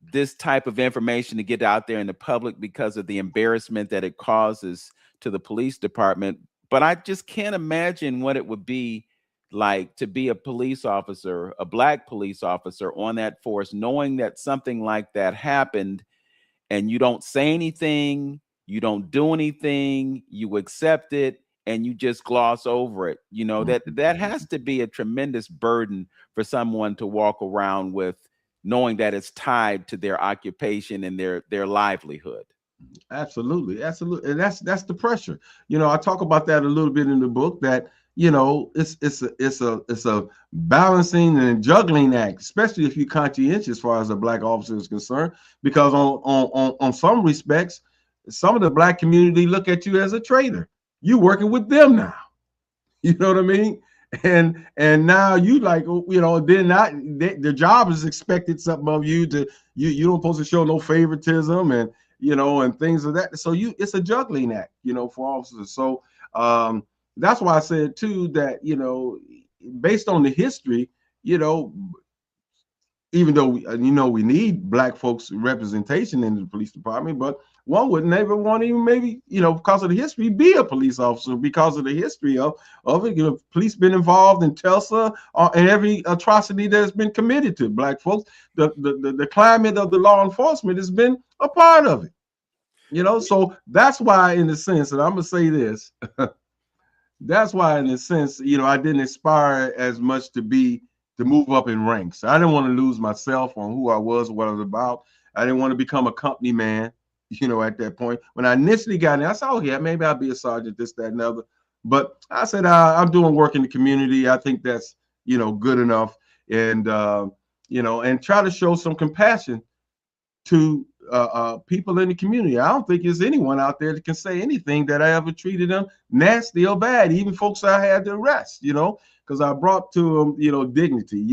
this type of information to get out there in the public because of the embarrassment that it causes to the police department. But I just can't imagine what it would be like to be a police officer, a Black police officer on that force, knowing that something like that happened and you don't say anything, you don't do anything, you accept it, and you just gloss over it. That has to be a tremendous burden for someone to walk around with, knowing that it's tied to their occupation and their livelihood. Absolutely. And that's the pressure. I talk about that a little bit in the book, that it's a balancing and juggling act, especially if you're conscientious as far as a Black officer is concerned, because on some respects, some of the Black community look at you as a traitor. You working with them now. You know what I mean? And now you the job is expected something of you to you don't supposed to show no favoritism and and things of that. So it's a juggling act, for officers. So that's why I said too that based on the history, even though we need Black folks representation in the police department, but one would never want to even maybe, because of the history, be a police officer because of the history of it. Police been involved in Tulsa and every atrocity that has been committed to Black folks. The climate of the law enforcement has been a part of it. So that's why, in a sense, and I'm gonna say this, that's why, in a sense, I didn't aspire as much to move up in ranks. I didn't want to lose myself on who I was, what I was about. I didn't want to become a company man. At that point, when I initially got in, I said, oh yeah, maybe I'll be a sergeant, this, that, and other. But I said, I'm doing work in the community. I think that's, good enough. And, and try to show some compassion to people in the community. I don't think there's anyone out there that can say anything that I ever treated them nasty or bad, even folks I had to arrest, because I brought to them, dignity,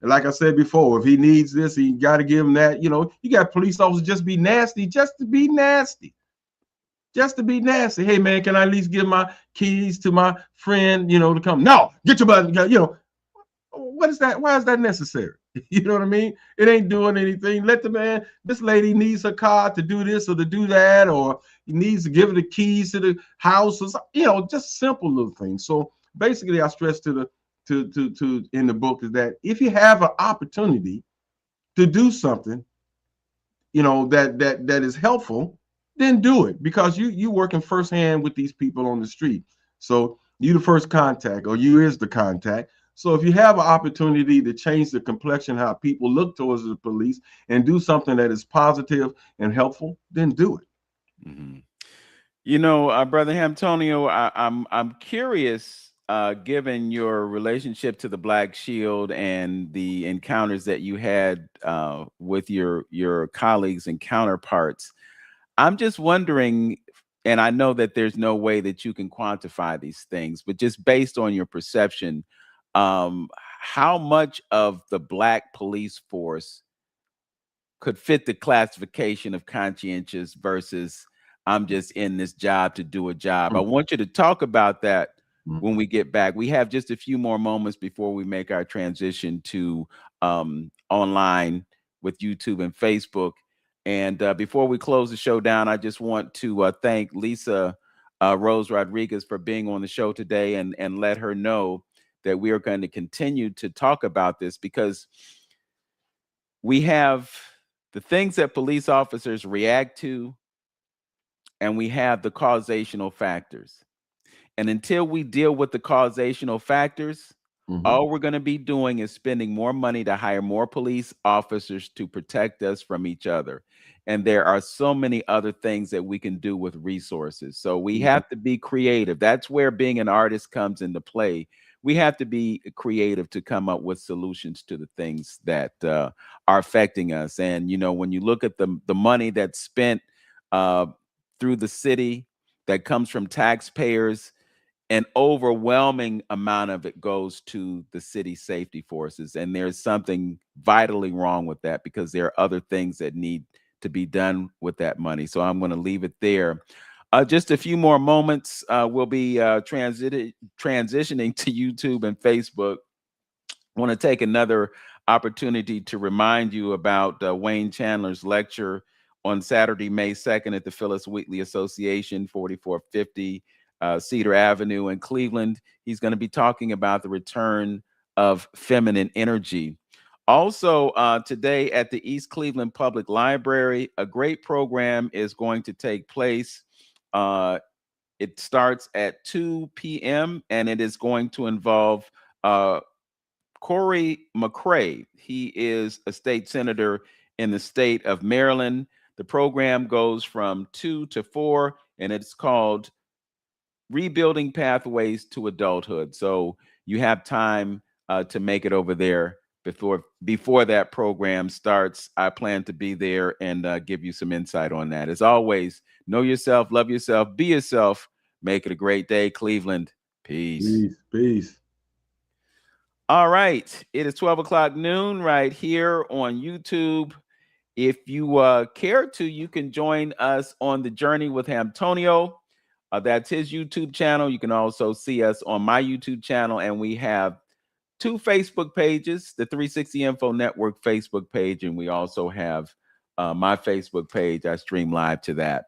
like I said before, if he needs this, he got to give him that. You got police officers just be nasty, just to be nasty. Hey man, can I at least give my keys to my friend, to come? No, get your button. What is that? Why is that necessary? You know what I mean? It ain't doing anything. Let the man, this lady needs her car to do this or to do that, or he needs to give her the keys to the house, or just simple little things. So basically, I stress to in the book is that if you have an opportunity to do something, that is helpful, then do it, because you working firsthand with these people on the street. So you the first contact, or you is the contact. So if you have an opportunity to change the complexion, how people look towards the police, and do something that is positive and helpful, then do it. Mm-hmm. Brother Antonio, I'm curious. Given your relationship to the Black Shield and the encounters that you had with your colleagues and counterparts, I'm just wondering, and I know that there's no way that you can quantify these things, but just based on your perception, how much of the Black police force could fit the classification of conscientious versus I'm just in this job to do a job. I Mm. want you to talk about that Mm. when we get back. We have just a few more moments before we make our transition to online with YouTube and Facebook. And before we close the show down, I just want to thank Lisa Rose Rodriguez for being on the show today, and let her know that we are going to continue to talk about this, because we have the things that police officers react to, and we have the causational factors. And until we deal with the causational factors, Mhm. all we're going to be doing is spending more money to hire more police officers to protect us from each other. And there are so many other things that we can do with resources. So we Mhm. have to be creative. That's where being an artist comes into play. We have to be creative to come up with solutions to the things that are affecting us. And, you know, when you look at the money that's spent uh, through the city that comes from taxpayers, an overwhelming amount of it goes to the city safety forces. And there's something vitally wrong with that, because there are other things that need to be done with that money. So I'm going to leave it there. Just a few more moments. We'll be transitioning to YouTube and Facebook. I want to take another opportunity to remind you about Wayne Chandler's lecture on Saturday, May 2nd at the Phyllis Wheatley Association, 4450 Cedar Avenue in Cleveland. He's going to be talking about the return of feminine energy. Also, today at the East Cleveland Public Library, a great program is going to take place. It starts at 2 p.m. and it is going to involve Corey McCray. He is a state senator in the state of Maryland. The program goes from 2 to 4, and it's called Rebuilding Pathways to Adulthood. So you have time to make it over there before that program starts. I plan to be there and give you some insight on that. As always, know yourself, love yourself, be yourself. Make it a great day, Cleveland. Peace. Peace. Peace. All right. It is 12 o'clock noon right here on YouTube. If you care to, you can join us on the journey with Antonio. That's his YouTube channel. You can also see us on my YouTube channel. And we have 2 Facebook pages, the 360 Info Network Facebook page. And we also have my Facebook page. I stream live to that.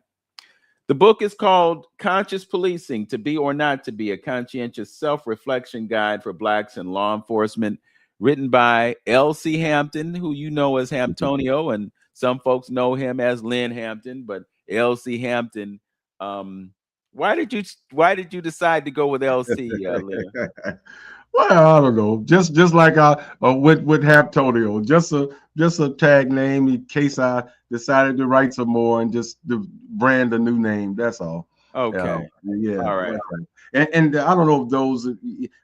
The book is called Conscious Policing: To Be or Not to Be, a conscientious self-reflection guide for Blacks in law enforcement, written by L.C. Hampton, who you know as Hamptonio, and some folks know him as Lynn Hampton, but L.C. Hampton. Why did you decide to go with L.C., Lynn? Well, I don't know. Just like with Haptonio, just a tag name in case I decided to write some more and just to brand a new name. That's all. Okay. Yeah. All right. And I don't know if those.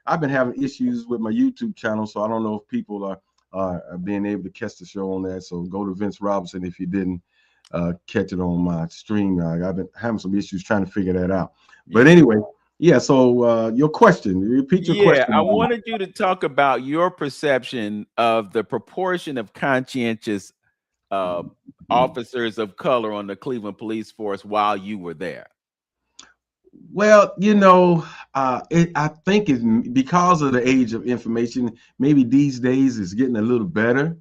I've been having issues with my YouTube channel, so I don't know if people are being able to catch the show on that. So go to Vince Robinson if you didn't catch it on my stream. I've been having some issues trying to figure that out. But anyway. Yeah, so your question, repeat your question. Yeah, I wanted you to talk about your perception of the proportion of conscientious officers of color on the Cleveland Police Force while you were there. Well, I think it's because of the age of information. Maybe these days it's getting a little better,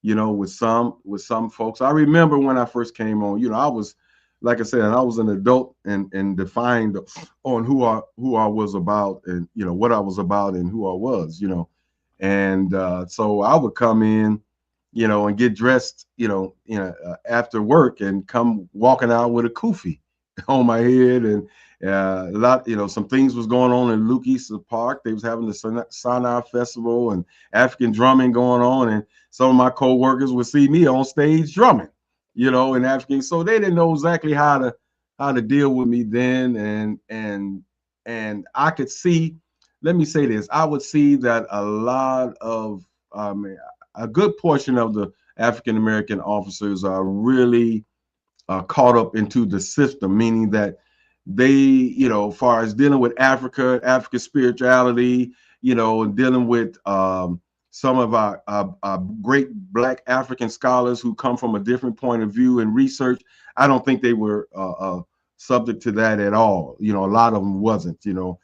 with some folks. I remember when I first came on, I was, like I said, I was an adult and defined on who I was about, and what I was about and who I was, and so I would come in, and get dressed, after work and come walking out with a kufi on my head, and a lot, some things was going on in Lukey's Park. They was having the Sinai Festival and African drumming going on, and some of my co-workers would see me on stage drumming, in African. So they didn't know exactly how to deal with me then. And I could see, let me say this, I would see that a lot of, a good portion of the African-American officers are really caught up into the system, meaning that they, as far as dealing with African spirituality, and dealing with some of our great Black African scholars who come from a different point of view and research. I don't think they were subject to that at all. You know, a lot of them wasn't, you know,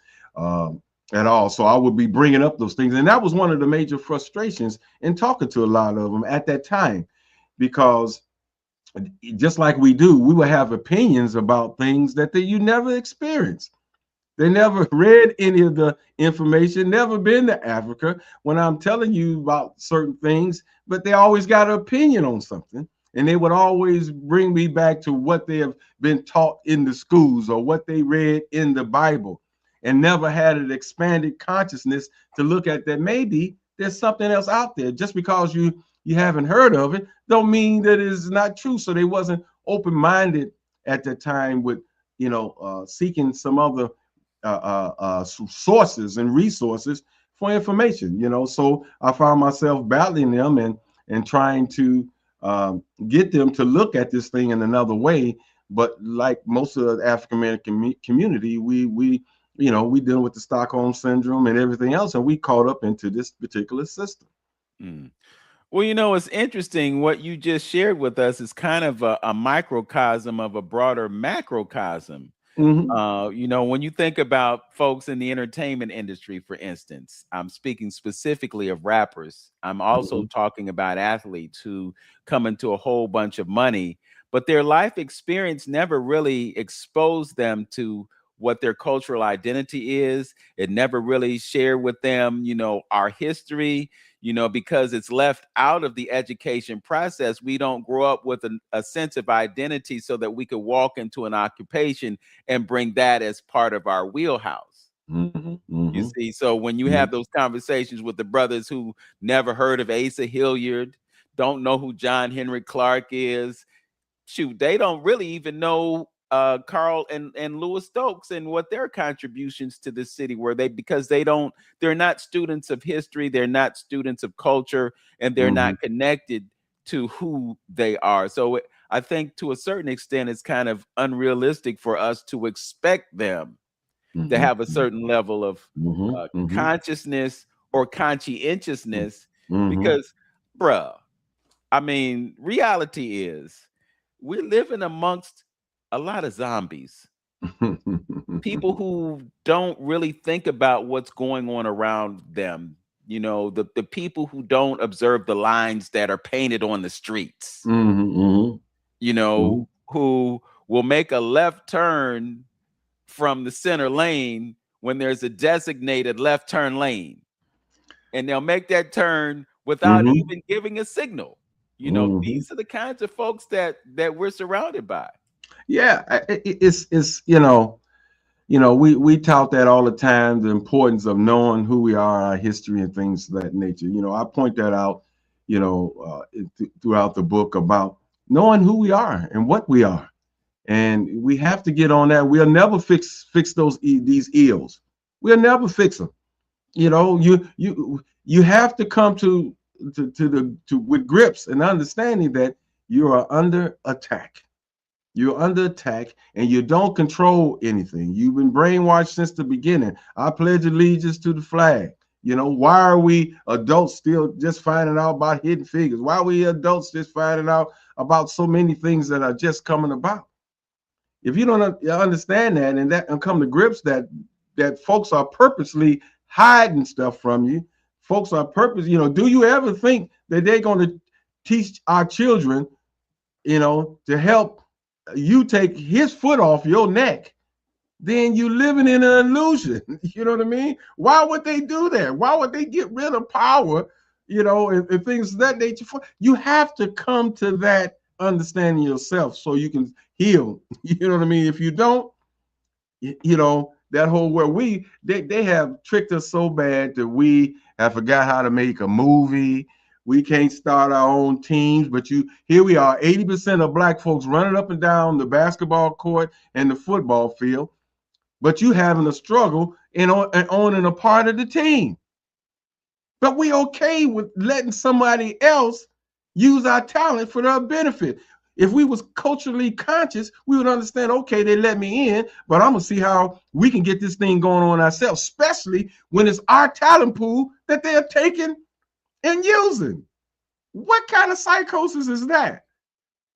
at all. So I would be bringing up those things. And that was one of the major frustrations in talking to a lot of them at that time, because just like we do, we would have opinions about things that you never experienced. They never read any of the information, never been to Africa when I'm telling you about certain things, but they always got an opinion on something. And they would always bring me back to what they have been taught in the schools or what they read in the Bible, and never had an expanded consciousness to look at that maybe there's something else out there. Just because you haven't heard of it don't mean that it is not true. So they wasn't open-minded at that time with, you know, seeking some other sources and resources for information, you know. So I found myself battling them and trying to get them to look at this thing in another way. But like most of the African American community, we you know, we deal with the Stockholm syndrome and everything else, and we caught up into this particular system. Mm. Well, you know, it's interesting what you just shared with us is kind of a microcosm of a broader macrocosm. You know, when you think about folks in the entertainment industry, for instance, I'm speaking specifically of rappers. I'm also talking about athletes who come into a whole bunch of money, but their life experience never really exposed them to what their cultural identity is. It never really shared with them, you know, our history, you know, because it's left out of the education process. We don't grow up with a sense of identity so that we could walk into an occupation and bring that as part of our wheelhouse. You see, so when you have those conversations with the brothers who never heard of Asa Hilliard, don't know who John Henry Clark is, shoot, they don't really even know Carl and Louis Stokes and what their contributions to the city were, because they're not students of history, they're not students of culture, and they're not connected to who they are. So I think to a certain extent, it's kind of unrealistic for us to expect them to have a certain level of consciousness or conscientiousness, because, bruh, I mean, reality is we're living amongst a lot of zombies, people who don't really think about what's going on around them. You know, the people who don't observe the lines that are painted on the streets, you know, who will make a left turn from the center lane when there's a designated left turn lane. And they'll make that turn without even giving a signal. You know, these are the kinds of folks that we're surrounded by. Yeah, it's you know, we tout that all the time, the importance of knowing who we are, our history, and things of that nature. You know, I point that out, you know, throughout the book about knowing who we are and what we are, and we have to get on that. We'll never fix these ills. We'll never fix them. You know, you have to come to with grips and understanding that you are under attack. You're under attack and you don't control anything. You've been brainwashed since the beginning. I pledge allegiance to the flag. You know, why are we adults still just finding out about hidden figures? Why are we adults just finding out about so many things that are just coming about? If you don't understand that and come to grips that folks are purposely hiding stuff from you, folks are you know, do you ever think that they're going to teach our children, you know, to help you take his foot off your neck? Then you living in an illusion. You know what I mean? Why would they do that? Why would they get rid of power, you know, and things of that nature? You have to come to that understanding yourself so you can heal. You know what I mean? If you don't, you know, that whole world, they have tricked us so bad that we have forgot how to make a movie. We can't start our own teams, but here we are, 80% of black folks running up and down the basketball court and the football field, but you having a struggle and owning a part of the team. But we okay with letting somebody else use our talent for their benefit. If we was culturally conscious, we would understand, okay, they let me in, but I'm gonna see how we can get this thing going on ourselves, especially when it's our talent pool that they're taking and using. What kind of psychosis is that?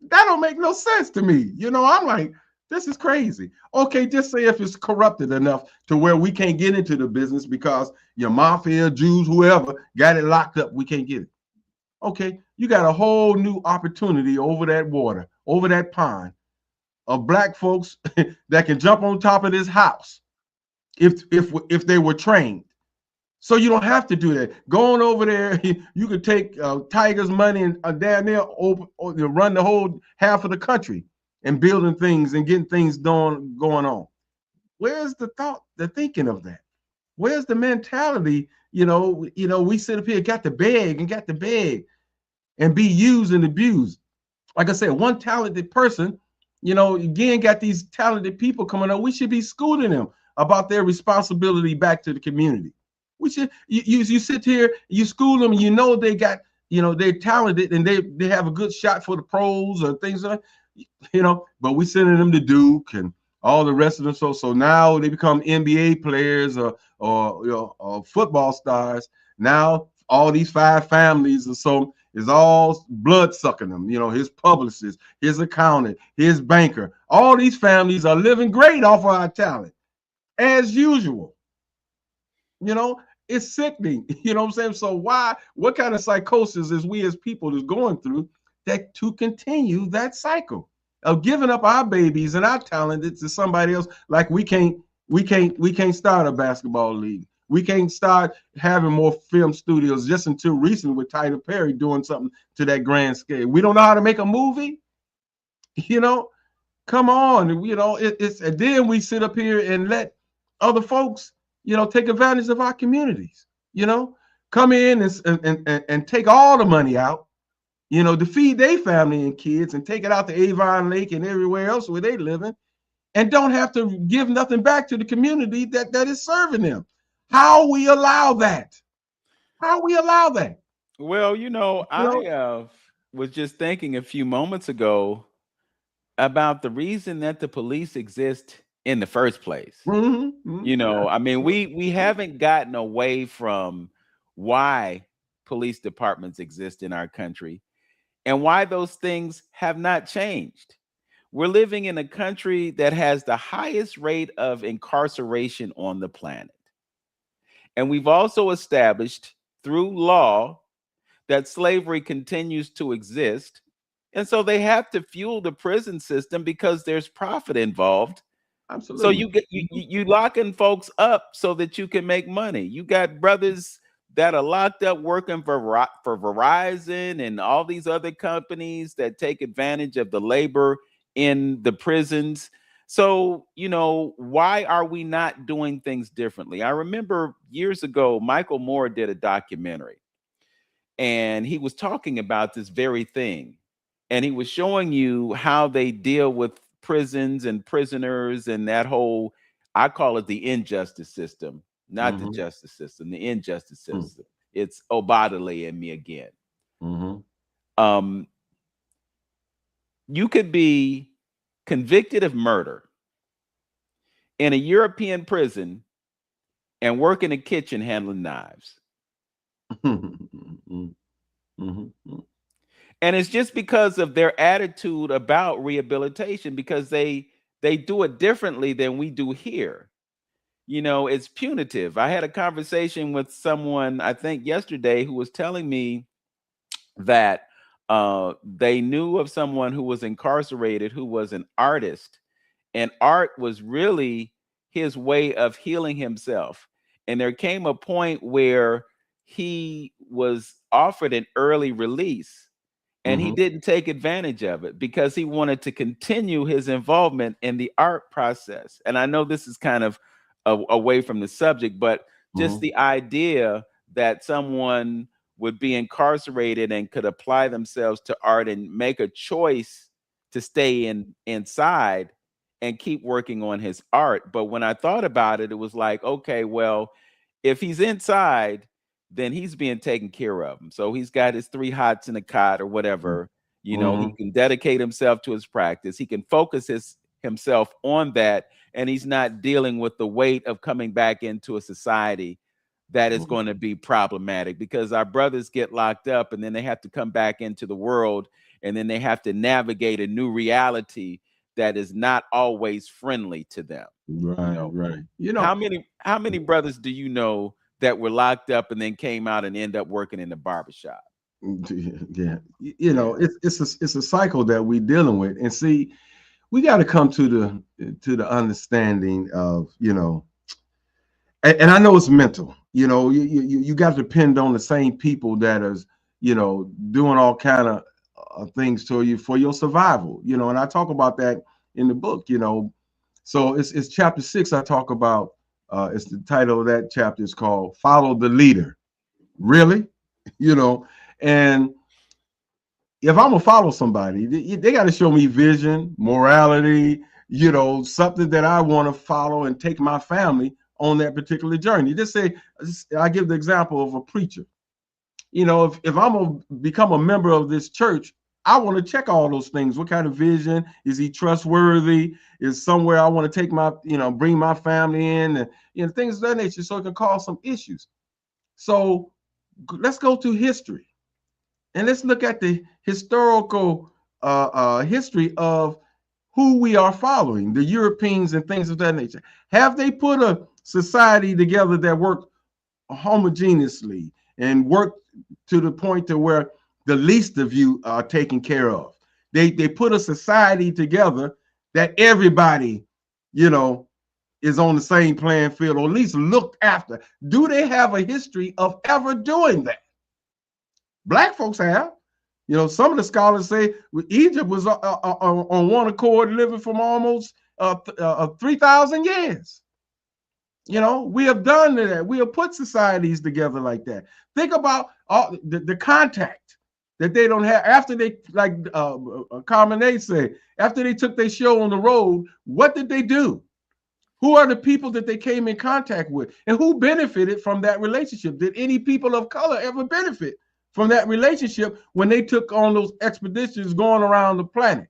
That don't make no sense to me. You know, I'm like, This is crazy. Okay, just say if it's corrupted enough to where we can't get into the business because your mafia, Jews, whoever got it locked up, we can't get it. Okay, you got a whole new opportunity over that water, over that pond of black folks that can jump on top of this house if they were trained. So you don't have to do that. Going over there, you could take Tiger's money and down there run the whole half of the country and building things and getting things going on. Where's the thought, the thinking of that? Where's the mentality? We sit up here, got to beg and be used and abused. Like I said, one talented person, again, got these talented people coming up. We should be schooling them about their responsibility back to the community. We should, you sit here, you school them, and they got, they're talented and they have a good shot for the pros or things like that, but we sending them to Duke and all the rest of them. So now they become NBA players or football stars. Now all these 5 families or so is all blood sucking them. His publicist, his accountant, his banker. All these families are living great off of our talent, as usual. It's sickening. You know what I'm saying? So what kind of psychosis is we as people is going through that to continue that cycle of giving up our babies and our talent to somebody else? Like we can't start a basketball league. We can't start having more film studios just until recently with Tyler Perry doing something to that grand scale. We don't know how to make a movie. Come on. And then we sit up here and let other folks, take advantage of our communities, come in and take all the money out, to feed their family and kids and take it out to Avon Lake and everywhere else where they living and don't have to give nothing back to the community that is serving them. How we allow that? Well, I was just thinking a few moments ago about the reason that the police exist in the first place. I mean, we haven't gotten away from why police departments exist in our country and why those things have not changed. We're living in a country that has the highest rate of incarceration on the planet. And we've also established through law that slavery continues to exist. And so they have to fuel the prison system because there's profit involved. Absolutely. So you locking folks up so that you can make money. You got brothers that are locked up working for Verizon and all these other companies that take advantage of the labor in the prisons. So, why are we not doing things differently? I remember years ago, Michael Moore did a documentary and he was talking about this very thing. And he was showing you how they deal with prisons and prisoners and that whole, I call it the injustice system, not the justice system, the injustice system. It's Obadale and me again. You could be convicted of murder in a European prison and work in a kitchen handling knives. And it's just because of their attitude about rehabilitation, because they do it differently than we do here. It's punitive. I had a conversation with someone, I think yesterday, who was telling me that they knew of someone who was incarcerated who was an artist, and art was really his way of healing himself. And there came a point where he was offered an early release. And he didn't take advantage of it because he wanted to continue his involvement in the art process. And I know this is kind of away from the subject, but just the idea that someone would be incarcerated and could apply themselves to art and make a choice to stay inside and keep working on his art. But when I thought about it, it was like, okay, well, if he's inside, then he's being taken care of. So he's got his 3 hots in a cot or whatever. He can dedicate himself to his practice. He can focus himself on that. And he's not dealing with the weight of coming back into a society that is going to be problematic, because our brothers get locked up and then they have to come back into the world and then they have to navigate a new reality that is not always friendly to them. Right, know, right. You know, how many brothers do you know that were locked up and then came out and end up working in the barbershop? yeah. You know, it's a cycle that we're dealing with. And see, we got to come to the understanding of, you know, and I know it's mental. You know, you got to depend on the same people that is, you know, doing all kind of things to you for your survival. You know, and I talk about that in the book. You know, so it's chapter 6. I talk about it's the title of that chapter is called "Follow the Leader." Really, you know, and if I'm gonna follow somebody, they got to show me vision, morality, you know, something that I want to follow and take my family on that particular journey. Just say, I give the example of a preacher. You know, if I'm gonna become a member of this church, I want to check all those things. What kind of vision is he trustworthy? Is somewhere I want to take my, you know, bring my family in, and you know, things of that nature, so it can cause some issues. So let's go to history. And let's look at the historical history of who we are following, the Europeans and things of that nature. Have they put a society together that worked homogeneously and worked to the point to where the least of you are taken care of? They put a society together that everybody, you know, is on the same playing field, or at least looked after. Do they have a history of ever doing that? Black folks have. You know, some of the scholars say Egypt was on one accord living from almost 3,000 years. You know, we have done that. We have put societies together like that. Think about all the contact that they don't have after they, like Carmen say, after they took their show on the road. What did they do? Who are the people that they came in contact with, and who benefited from that relationship? Did any people of color ever benefit from that relationship when they took on those expeditions going around the planet?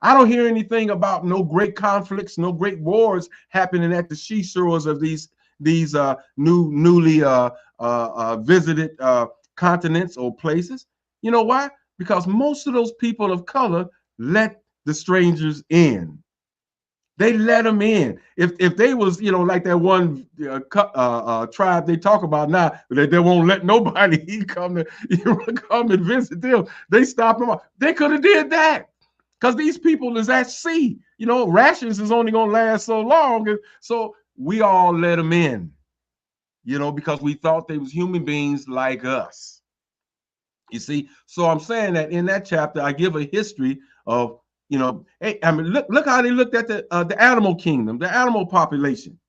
I don't hear anything about no great conflicts, no great wars happening at the seashores of these newly visited continents or places. You know why? Because most of those people of color let the strangers in. They let them in. If they was, you know, like that one tribe they talk about now, that they won't let nobody come and visit them. They stop them. They could have did that, because these people is at sea. You know, rations is only gonna last so long, and so we all let them in. You know, because we thought they was human beings like us. You see, so I'm saying that in that chapter, I give a history of, you know, hey, I mean, look how they looked at the animal kingdom, the animal population,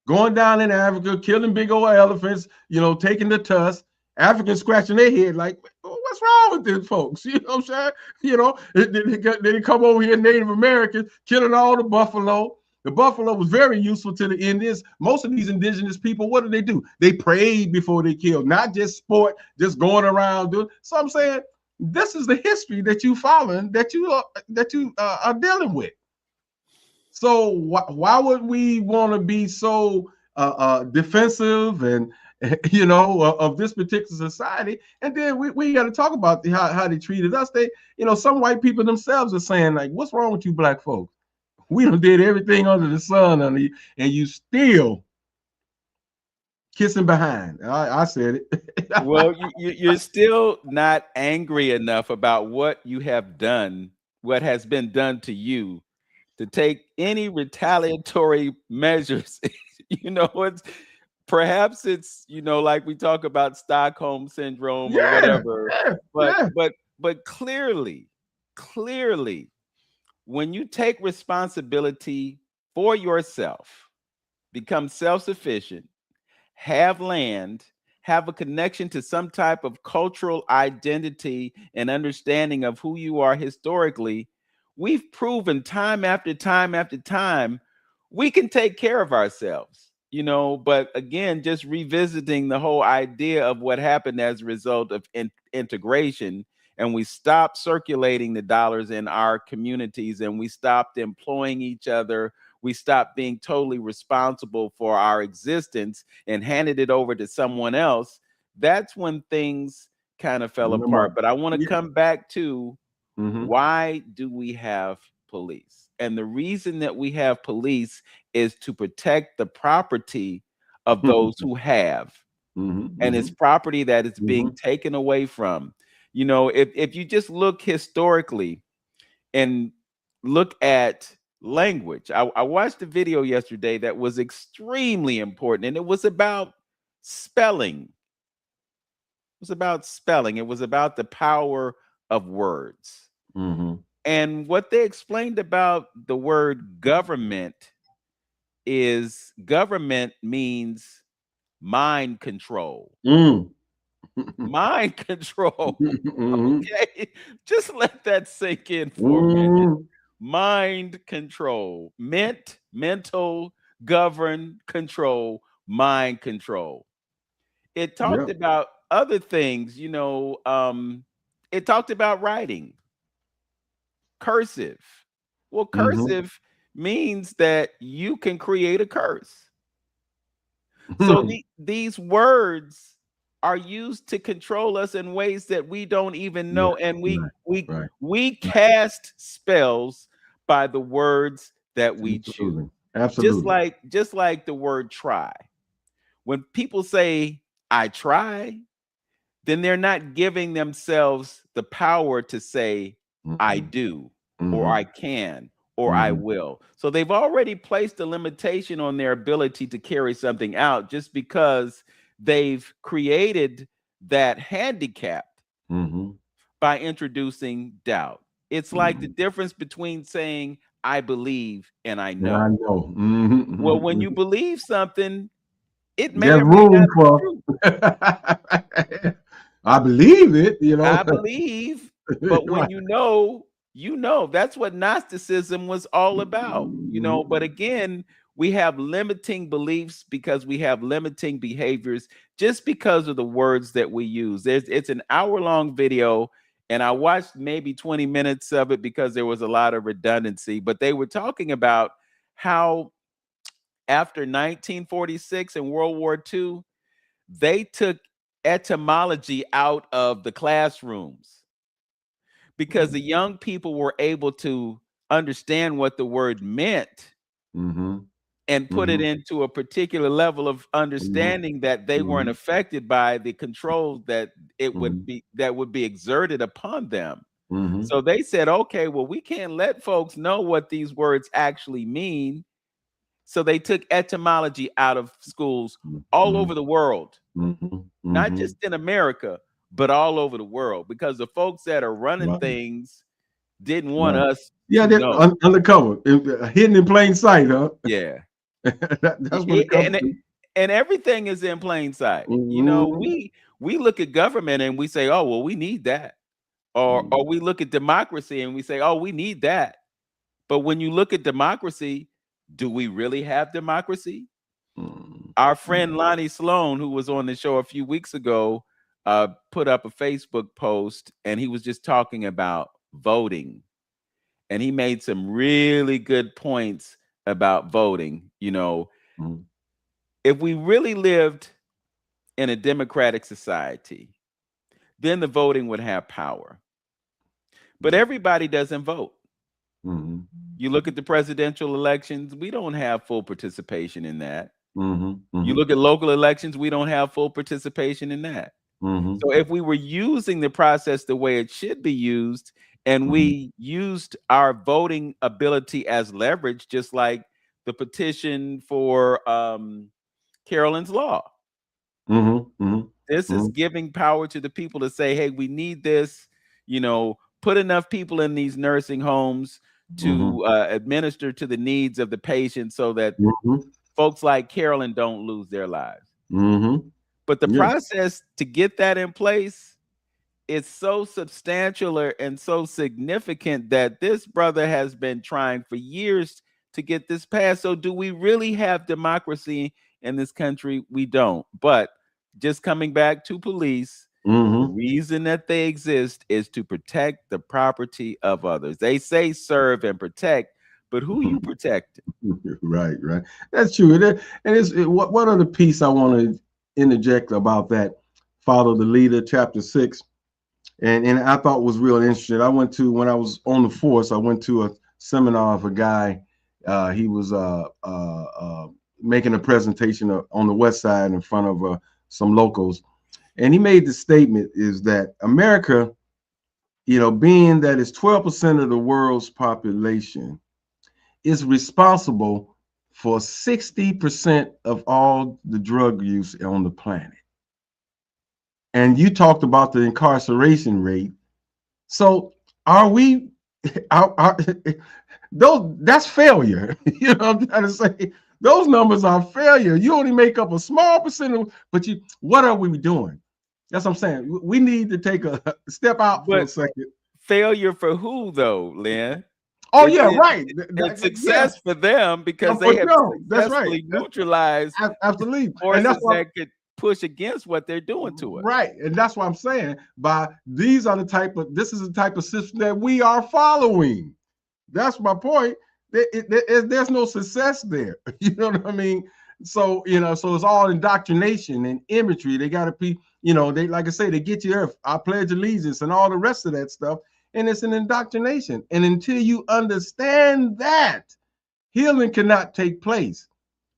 going down in Africa, killing big old elephants, you know, taking the tusks. Africans scratching their head like, what's wrong with these folks? You know what I'm saying? You know, they come over here, Native Americans, killing all the buffalo. The buffalo was very useful to the Indians. Most of these indigenous people, what do? They prayed before they killed, not just sport, just going around doing. So I'm saying, this is the history that you following, that you are dealing with. So why would we want to be so defensive and, you know, of this particular society? And then we got to talk about how they treated us. They, you know, some white people themselves are saying, like, what's wrong with you black folks? We done did everything under the sun, and you still kissing behind. I said it. Well, you're still not angry enough about what you have done, what has been done to you, to take any retaliatory measures. You know, perhaps it's, you know, like we talk about Stockholm syndrome or whatever. But clearly, when you take responsibility for yourself, become self-sufficient, have land, have a connection to some type of cultural identity and understanding of who you are historically, we've proven time after time after time we can take care of ourselves, you know. But again, just revisiting the whole idea of what happened as a result of integration, and we stopped circulating the dollars in our communities, and we stopped employing each other. We stopped being totally responsible for our existence and handed it over to someone else. That's when things kind of fell apart. But I want to come back to, why do we have police? And the reason that we have police is to protect the property of those who have. And it's property that is being taken away from. You know, if you just look historically and look at language, I watched a video yesterday that was extremely important, and it was about spelling. It was about spelling. It was about the power of words. And what they explained about the word government is government means mind control. Mind control. Okay, just let that sink in for a minute. Mind control. Mental, govern, control, mind control. It talked about other things, you know. It talked about writing. Cursive. Well, cursive means that you can create a curse. So these words are used to control us in ways that we don't even know, and we cast spells by the words that we choose. Absolutely. Just like the word try. When people say I try, then they're not giving themselves the power to say I do, or I can, or I will. So they've already placed a limitation on their ability to carry something out just because they've created that handicap by introducing doubt. It's like the difference between saying I believe and I know. I know. Well, when you believe something, it may there's or may room not for be true. I believe it, you know. I believe, but when you know, that's what Gnosticism was all about, you know. But again, we have limiting beliefs because we have limiting behaviors just because of the words that we use. It's an hour-long video, and I watched maybe 20 minutes of it because there was a lot of redundancy, but they were talking about how after 1946 and World War II, they took etymology out of the classrooms because the young people were able to understand what the word meant and put it into a particular level of understanding that they weren't affected by the controls that would be exerted upon them. So they said, okay, well, we can't let folks know what these words actually mean. So they took etymology out of schools all over the world, not just in America, but all over the world, because the folks that are running things didn't want us. Yeah, they're undercover, hidden in plain sight, huh? Yeah. That's what it comes to. And everything is in plain sight. You know, we look at government and we say, oh, well, we need that. Or we look at democracy and we say, oh, we need that. But when you look at democracy, do we really have democracy? Our friend Lonnie Sloan, who was on the show a few weeks ago, put up a Facebook post, and he was just talking about voting. And he made some really good points about voting. You know, if we really lived in a democratic society, then the voting would have power. But everybody doesn't vote. You look at the presidential elections, we don't have full participation in that. You look at local elections, we don't have full participation in that. So if we were using the process the way it should be used, and we used our voting ability as leverage, just like the petition for Carolyn's Law. This is giving power to the people to say, hey, we need this, you know, put enough people in these nursing homes to administer to the needs of the patient so that folks like Carolyn don't lose their lives. But the process to get that in place is so substantial and so significant that this brother has been trying for years to get this passed. So do we really have democracy in this country? We don't. But just coming back to police, the reason that they exist is to protect the property of others. They say serve and protect, but who you protecting? Right. That's true. And it's what other piece I want to interject about that? Follow the Leader, chapter 6, and I thought was real interesting. I went to, when I was on the force, I went to a seminar of a guy. He was making a presentation on the West Side in front of some locals, and he made the statement is that America, being that it's 12% of the world's population, is responsible for 60% of all the drug use on the planet. And you talked about the incarceration rate. So are we, that's failure. You know what I'm trying to say? Those numbers are failure. You only make up a small percentage, but what are we doing? That's what I'm saying. We need to take a step out for a second. Failure for who though, Lynn? Oh, right. It's success for them because they have successfully neutralized absolutely forces that could push against what they're doing to us. Right. And that's what I'm saying. This is the type of system that we are following. That's my point. There's no success there. You know what I mean? So, so it's all indoctrination and imagery. They got to be, they, like I say, they get you I pledge allegiance and all the rest of that stuff. And it's an indoctrination. And until you understand that, healing cannot take place.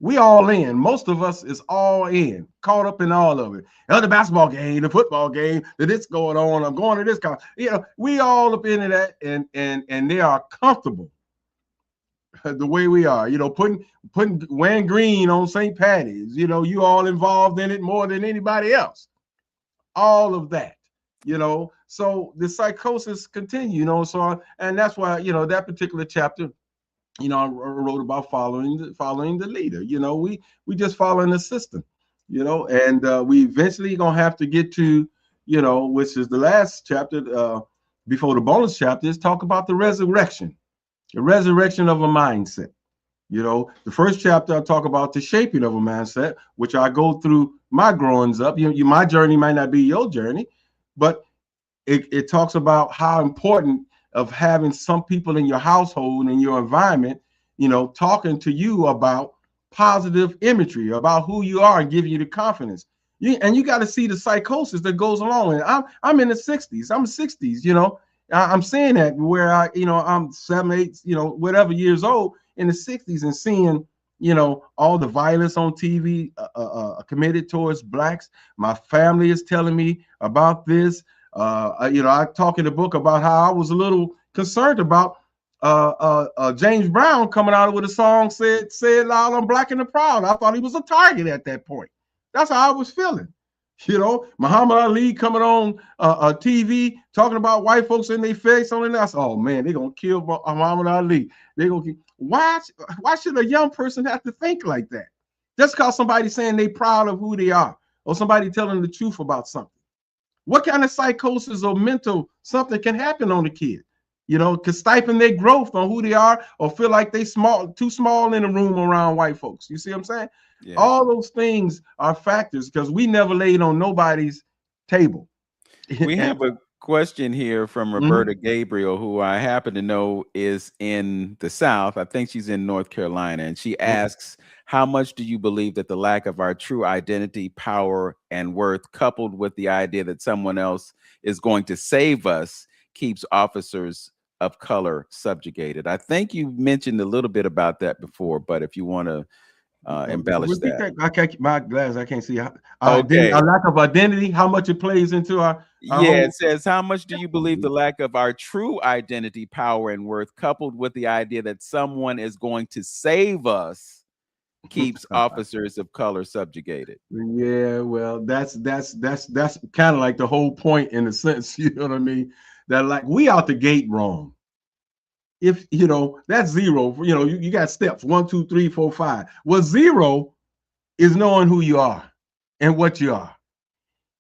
We all in. Most of us is all in, caught up in all of it. The basketball game, the football game, this going on. I'm going to this kind. We all up into that, and they are comfortable the way we are. Wearing green on St. Patty's. You all involved in it more than anybody else. All of that. So the psychosis continue, so, and that's why, that particular chapter, I wrote about following the leader. We just following the system, and we eventually gonna have to get to, which is the last chapter, before the bonus chapter, is talk about the resurrection of a mindset. The first chapter I talk about the shaping of a mindset, which I go through my growings up. My journey might not be your journey, but it talks about how important of having some people in your household and your environment, talking to you about positive imagery, about who you are and giving you the confidence. And you got to see the psychosis that goes along. And I'm in the 60s. I'm 60s, I'm saying that where I'm 7, 8, whatever years old in the 60s and seeing, all the violence on TV committed towards blacks. My family is telling me about this. I talk in the book about how I was a little concerned about James Brown coming out with a song said loud, I'm black and proud. I thought he was a target at that point. That's how I was feeling. Muhammad Ali coming on TV talking about white folks in their face on the. I said, oh man, they're gonna kill Muhammad Ali. They're gonna why should a young person have to think like that? Just because somebody's saying they proud of who they are, or somebody telling the truth about something. What kind of psychosis or mental something can happen on a kid? Could stifle their growth on who they are, or feel like they too small in a room around white folks. You see what I'm saying? Yeah. All those things are factors because we never laid on nobody's table. We have a question here from Roberta Gabriel, who I happen to know is in the South. I think she's in North Carolina, and she asks, how much do you believe that the lack of our true identity, power, and worth, coupled with the idea that someone else is going to save us, keeps officers of color subjugated? I think you mentioned a little bit about that before, but if you want to embellish that. I can't, my glass, I can't see how, okay. Our lack of identity, how much it plays into our it says, how much do you believe the lack of our true identity, power, and worth, coupled with the idea that someone is going to save us, keeps officers of color subjugated? Yeah, well, that's kind of like the whole point in a sense, you know what I mean? That like we out the gate wrong. If that's zero, you got steps 1, 2, 3, 4, 5. Well, 0 is knowing who you are and what you are.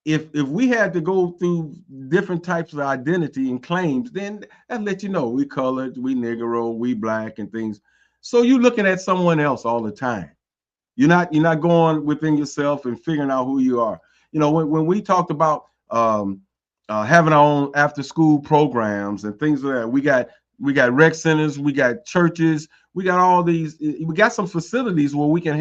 If we had to go through different types of identity and claims, then that let you know we colored, we Negro, we black and things. So you're looking at someone else all the time. You're not going within yourself and figuring out who you are. When we talked about having our own after school programs and things like that, we got rec centers, we got churches, we got all these, we got some facilities where we can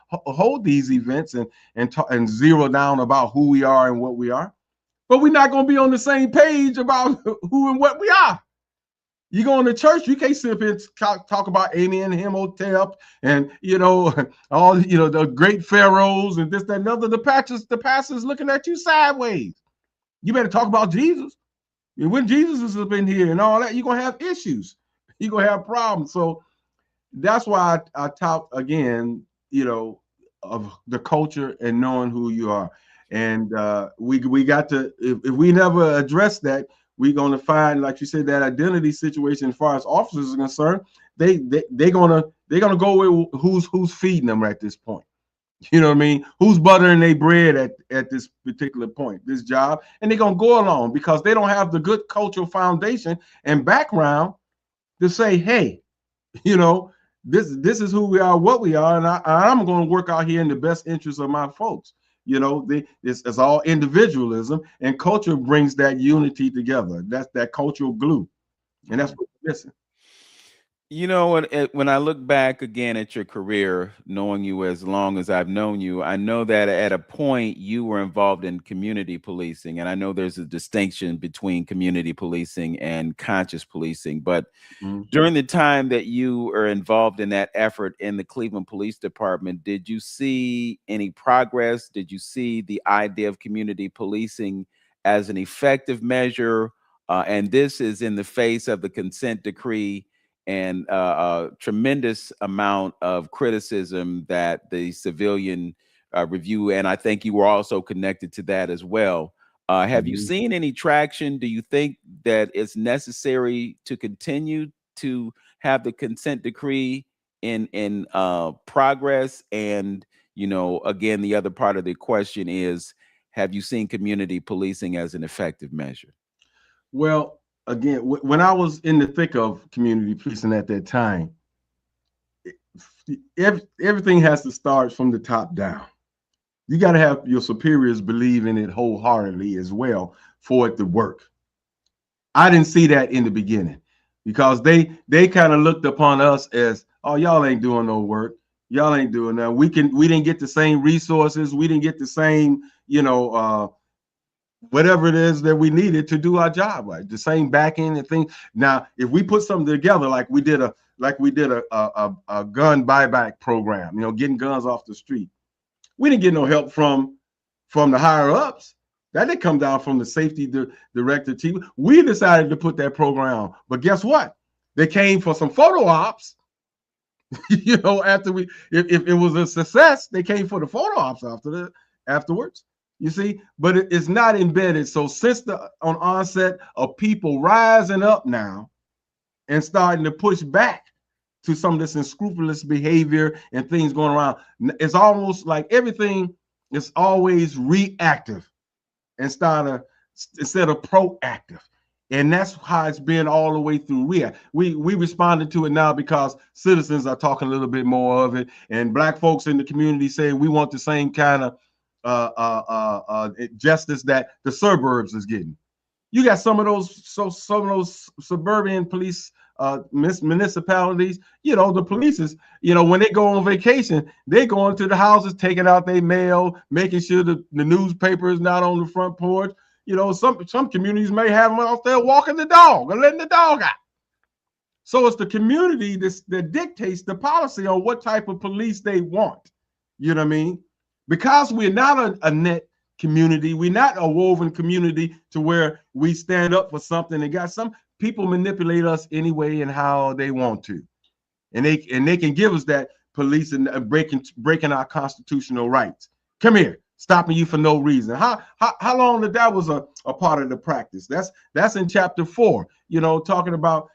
hold these events and zero down about who we are and what we are. But we're not going to be on the same page about who and what we are. You go into church, you can't sit up here and talk about Amen, Imhotep, and all the great pharaohs and this, that, and other. The pastors looking at you sideways. You better talk about Jesus. And when Jesus is up in here and all that, you're gonna have issues. You're gonna have problems. So that's why I talk again, of the culture and knowing who you are. And we got to, if we never address that, we're going to find, like you said, that identity situation as far as officers are concerned. They're gonna go with who's feeding them at this point. You know what I mean? Who's buttering their bread at this particular point, this job, and they're gonna go along because they don't have the good cultural foundation and background to say, hey, this is who we are, what we are, and I'm going to work out here in the best interest of my folks. It's all individualism, and culture brings that unity together. That's that cultural glue, and that's what we're missing. When I look back again at your career, knowing you as long as I've known you, I know that at a point you were involved in community policing, and I know there's a distinction between community policing and conscious policing. But during the time that you were involved in that effort in the Cleveland Police Department, did you see any progress? Did you see the idea of community policing as an effective measure? And this is in the face of the consent decree and a tremendous amount of criticism that the civilian review, and I think you were also connected to that as well. Have you seen any traction? Do you think that it's necessary to continue to have the consent decree in progress? And again, the other part of the question is, have you seen community policing as an effective measure? Well, again, when I was in the thick of community policing at that time, everything has to start from the top down. You got to have your superiors believe in it wholeheartedly as well for it to work. I didn't see that in the beginning because they kind of looked upon us as, oh, y'all ain't doing no work. Y'all ain't doing that. We didn't get the same resources. We didn't get the same, whatever it is that we needed to do our job, right? The same backing and things. Now, if we put something together, like we did a gun buyback program, getting guns off the street, we didn't get no help from the higher ups. That didn't come down from the safety director chief. We decided to put that program on, but guess what? They came for some photo ops. After if it was a success, they came for the photo ops afterwards. You see, but it's not embedded. So since the onset of people rising up now and starting to push back to some of this unscrupulous behavior and things going around, it's almost like everything is always reactive instead of proactive. And that's how it's been all the way through. We responded to it now because citizens are talking a little bit more of it, and Black folks in the community say we want the same kind of justice that the suburbs is getting. You got some of those suburban police municipalities, the police is, when they go on vacation, they go into the houses, taking out their mail, making sure the newspaper is not on the front porch. Some communities may have them out there walking the dog or letting the dog out. So it's the community that dictates the policy on what type of police they want. You know what I mean? Because we're not a net community, we're not a woven community to where we stand up for something and got some people manipulate us anyway and how they want to. And they can give us that police and breaking our constitutional rights. Come here, stopping you for no reason. How long that was a part of the practice? That's in chapter 4, talking about,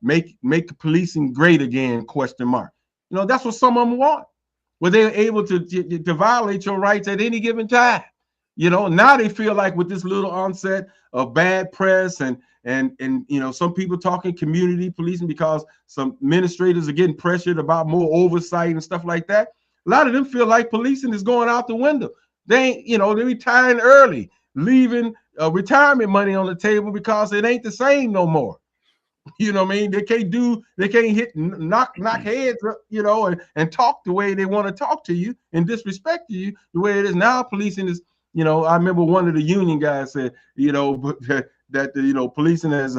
make policing great again, ? That's what some of them want. Where they're able to violate your rights at any given time. Now they feel like with this little onset of bad press and some people talking community policing because some administrators are getting pressured about more oversight and stuff like that. A lot of them feel like policing is going out the window. They're retiring early, leaving retirement money on the table because it ain't the same no more. You know what I mean? They can't knock heads, and talk the way they want to talk to you and disrespect you the way it is now. Policing is, I remember one of the union guys said, that policing is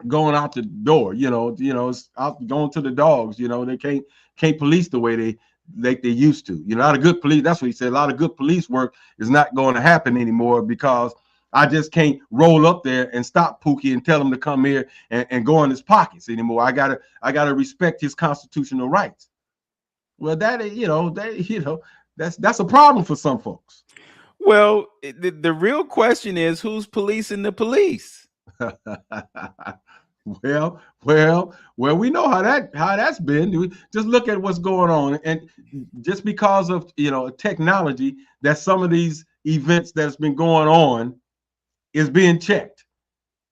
going out the door. It's out going to the dogs. They can't police the way they used to. A lot of good police. That's what he said. A lot of good police work is not going to happen anymore because I just can't roll up there and stop Pookie and tell him to come here and go in his pockets anymore. I gotta respect his constitutional rights. Well, that's a problem for some folks. Well, the real question is, who's policing the police? Well, we know how that's been. Just look at what's going on, and just because of technology, that some of these events that's been going on is being checked.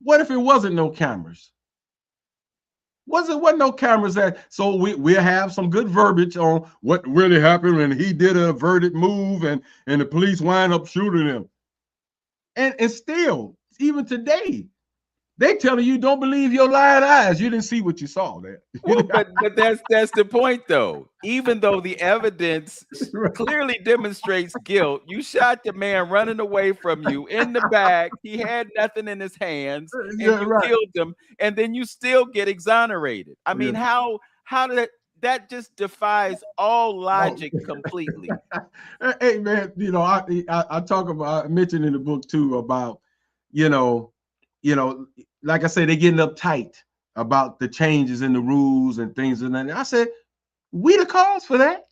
What if it wasn't no cameras? Wasn't no cameras so we'll have some good verbiage on what really happened when he did a averted move and the police wind up shooting him. And still, even today, they telling you don't believe your lying eyes. You didn't see what you saw there. Well, but that's the point, though. Even though the evidence clearly demonstrates guilt, you shot the man running away from you in the back. He had nothing in his hands, and you killed him, and then you still get exonerated. I mean, how did that just defies all logic completely? Hey, man, I talk about, I mentioned in the book too about, like I said, they're getting uptight about the changes in the rules and things and that. I said, we the cause for that.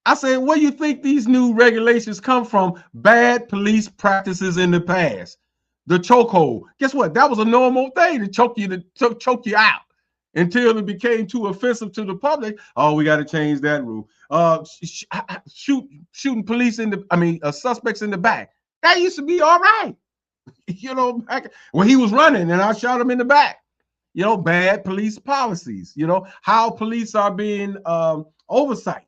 I said, where you think these new regulations come from? Bad police practices in the past. The chokehold. Guess what? That was a normal thing to choke you out until it became too offensive to the public. Oh, we got to change that rule. Shooting police suspects in the back. That used to be all right. Back when he was running and I shot him in the back. Bad police policies. How police are being oversight.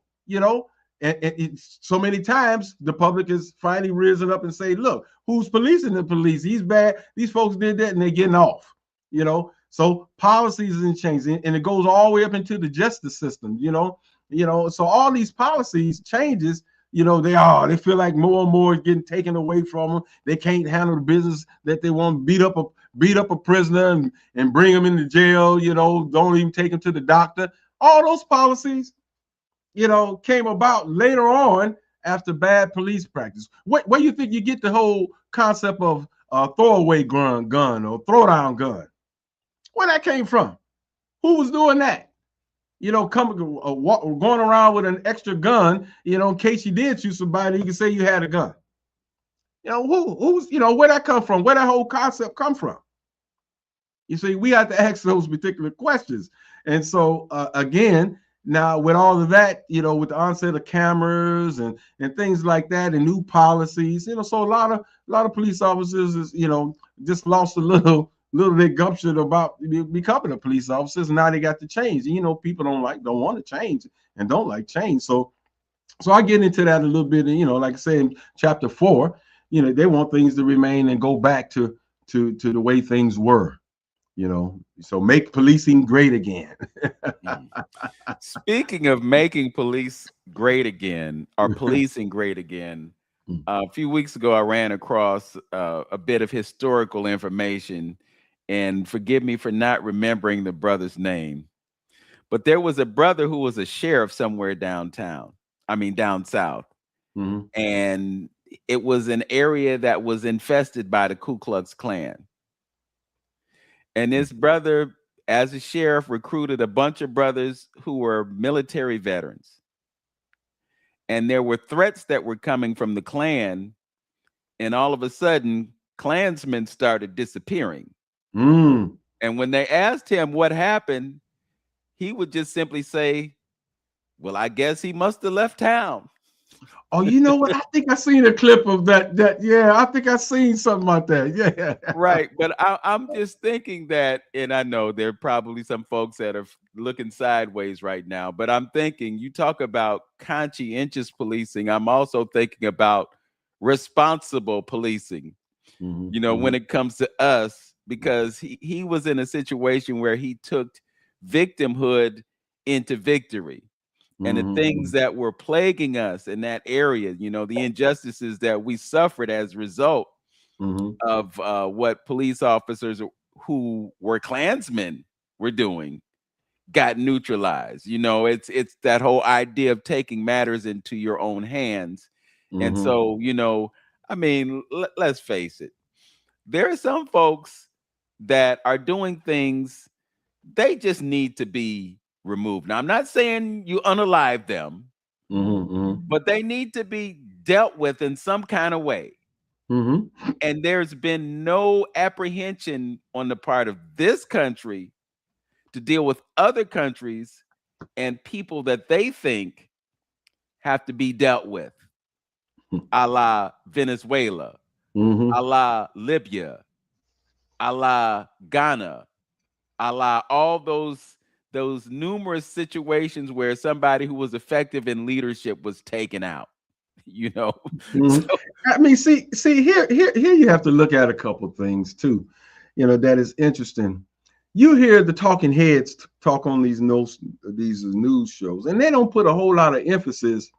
And so many times the public has finally risen up and say, look, who's policing the police? He's bad. These folks did that and they're getting off. So policies isn't changing, and it goes all the way up into the justice system. So all these policies changes. They feel like more and more is getting taken away from them. They can't handle the business that they want. Beat up a prisoner and bring him into jail. Don't even take him to the doctor. All those policies, came about later on after bad police practice. Where do you think you get the whole concept of throwaway gun or throwdown gun? Where that came from? Who was doing that? Going around with an extra gun, in case you did shoot somebody, you can say you had a gun. Who's where that come from? Where that whole concept come from? You see, we have to ask those particular questions. And so again, now with all of that, with the onset of cameras and things like that and new policies, so a lot of police officers is, just lost a little bit gumption about becoming a police officers. And now they got to change. People don't want to change and don't like change. So I get into that a little bit. And, like I say in chapter 4, they want things to remain and go back to the way things were. So make policing great again. Speaking of making police great again, or policing great again, a few weeks ago, I ran across a bit of historical information, and forgive me for not remembering the brother's name, but there was a brother who was a sheriff somewhere down south. Mm-hmm. And it was an area that was infested by the Ku Klux Klan. And this brother, as a sheriff, recruited a bunch of brothers who were military veterans. And there were threats that were coming from the Klan. And all of a sudden, Klansmen started disappearing. Mm. And when they asked him what happened, he would just simply say, well, I guess he must have left town. Oh, you know what? I think I seen a clip of that. Yeah, I think I seen something like that. Yeah. Right. But I'm just thinking that, and I know there are probably some folks that are looking sideways right now, but I'm thinking, you talk about conscientious policing. I'm also thinking about responsible policing, when it comes to us, because he was in a situation where he took victimhood into victory. And the things that were plaguing us in that area, the injustices that we suffered as a result of what police officers who were Klansmen were doing got neutralized. You know, it's that whole idea of taking matters into your own hands. And Mhm. so, you know, I mean, let's face it. There are some folks that are doing things, they just need to be removed. Now, I'm not saying you unalive them, Mhm. Mhm. but they need to be dealt with in some kind of way. Mhm. And there's been no apprehension on the part of this country to deal with other countries and people that they think have to be dealt with, a la Venezuela, Mhm. a la Libya, a la Ghana, a la all those numerous situations where somebody who was effective in leadership was taken out. You know, so Mhm. I mean, see here you have to look at a couple things too. You know, that is interesting. You hear the talking heads talk on these news shows, and they don't put a whole lot of emphasis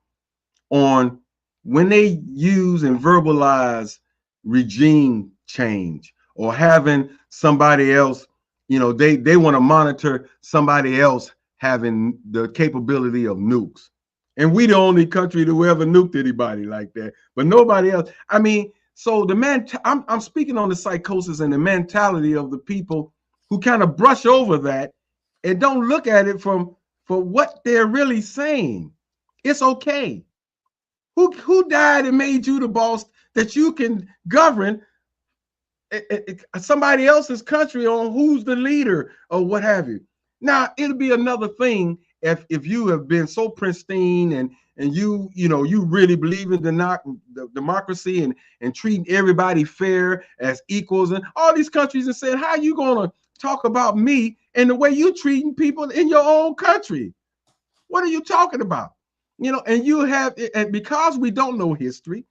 on when they use and verbalize regime change or having somebody else, you know, they want to monitor somebody else having the capability of nukes. And we the only country to ever nuked anybody like that, but nobody else. I mean, so I'm speaking on the psychosis and the mentality of the people who kind of brush over that and don't look at it for what they're really saying. It's okay. Who died and made you the boss that you can govern somebody else's country on who's the leader or what have you? Now it'll be another thing if you have been so pristine and you really believe in the democracy and treating everybody fair as equals and all these countries and saying, how you gonna talk about me and the way you treating people in your own country? What are you talking about? You know, and you have, and because we don't know history,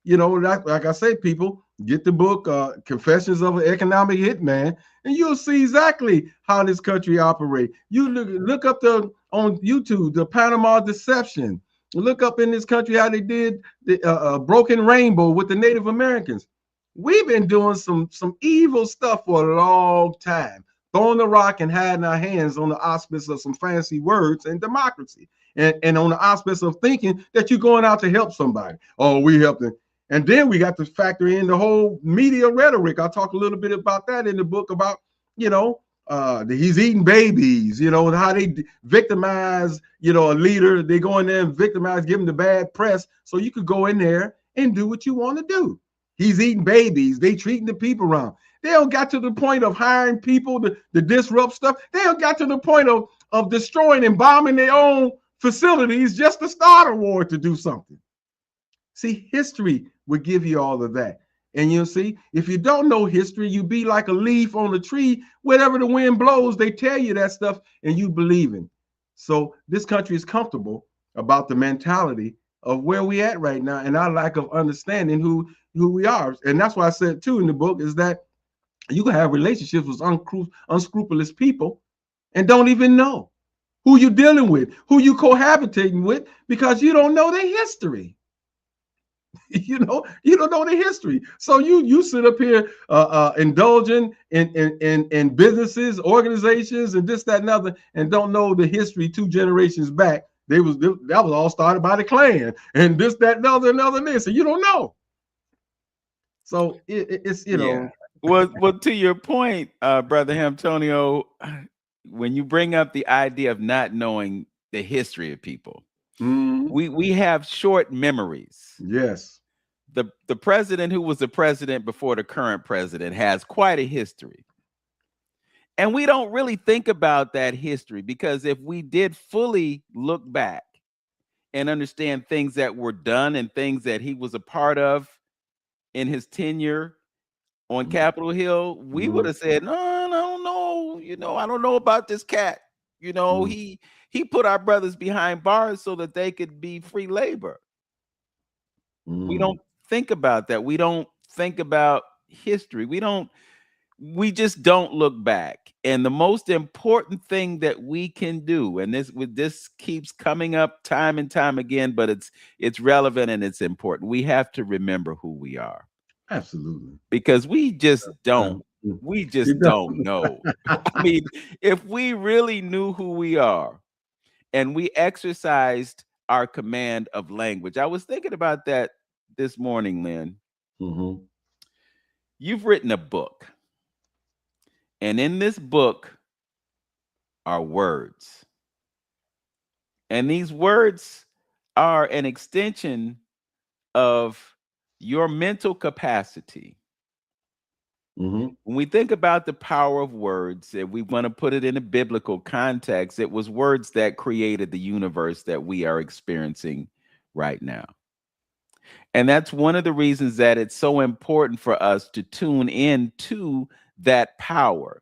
you know, like I say, people get the book Confessions of an Economic Hitman, and you'll see exactly how this country operates. You look up on YouTube the Panama Deception. Look up in this country how they did the Broken Rainbow with the Native Americans. We've been doing some evil stuff for a long time, throwing the rock and hiding our hands on the auspice of some fancy words and democracy, and on the auspice of thinking that you're going out to help somebody. Oh, we helped them. And then we got to factor in the whole media rhetoric. I'll talk a little bit about that in the book about, you know, he's eating babies, you know, how they victimize, you know, a leader. They go in there and victimize, give him the bad press. So you could go in there and do what you want to do. He's eating babies. They treating the people wrong. They don't got to the point of hiring people to disrupt stuff. They don't got to the point of destroying and bombing their own facilities just to start a war to do something. See, history will give you all of that. And you'll see, if you don't know history, you be like a leaf on a tree. Wherever the wind blows, they tell you that stuff and you believe in. So this country is comfortable about the mentality of where we at right now and our lack of understanding who we are. And that's why I said too in the book is that you can have relationships with unscrupulous people and don't even know who you're dealing with, who you cohabitating with, because you don't know their history. You don't know the history. So you sit up here indulging in businesses, organizations, and this, that, and other, and don't know the history 2 generations back. That was all started by the Klan and this, that, and other this, and you don't know. So it's yeah. Well, to your point, Brother Antonio, when you bring up the idea of not knowing the history of people, we have short memories. Yes. The president who was the president before the current president has quite a history. And we don't really think about that history, because if we did fully look back and understand things that were done and things that he was a part of in his tenure on Capitol Hill, we would have said, no, I don't know about this cat. You know, he put our brothers behind bars so that they could be free labor. We don't think about that. We don't think about history. We just don't look back. And the most important thing that we can do, and this keeps coming up time and time again, but it's relevant and it's important. We have to remember who we are. Absolutely. Because we just don't We You just don't. don't know. I mean, if we really knew who we are and we exercised our command of language. I was thinking about that this morning, Lynn. Mhm. You've written a book, and in this book are words. And these words are an extension of your mental capacity. Mhm. When we think about the power of words, and we want to put it in a biblical context, it was words that created the universe that we are experiencing right now. And that's one of the reasons that it's so important for us to tune in to that power.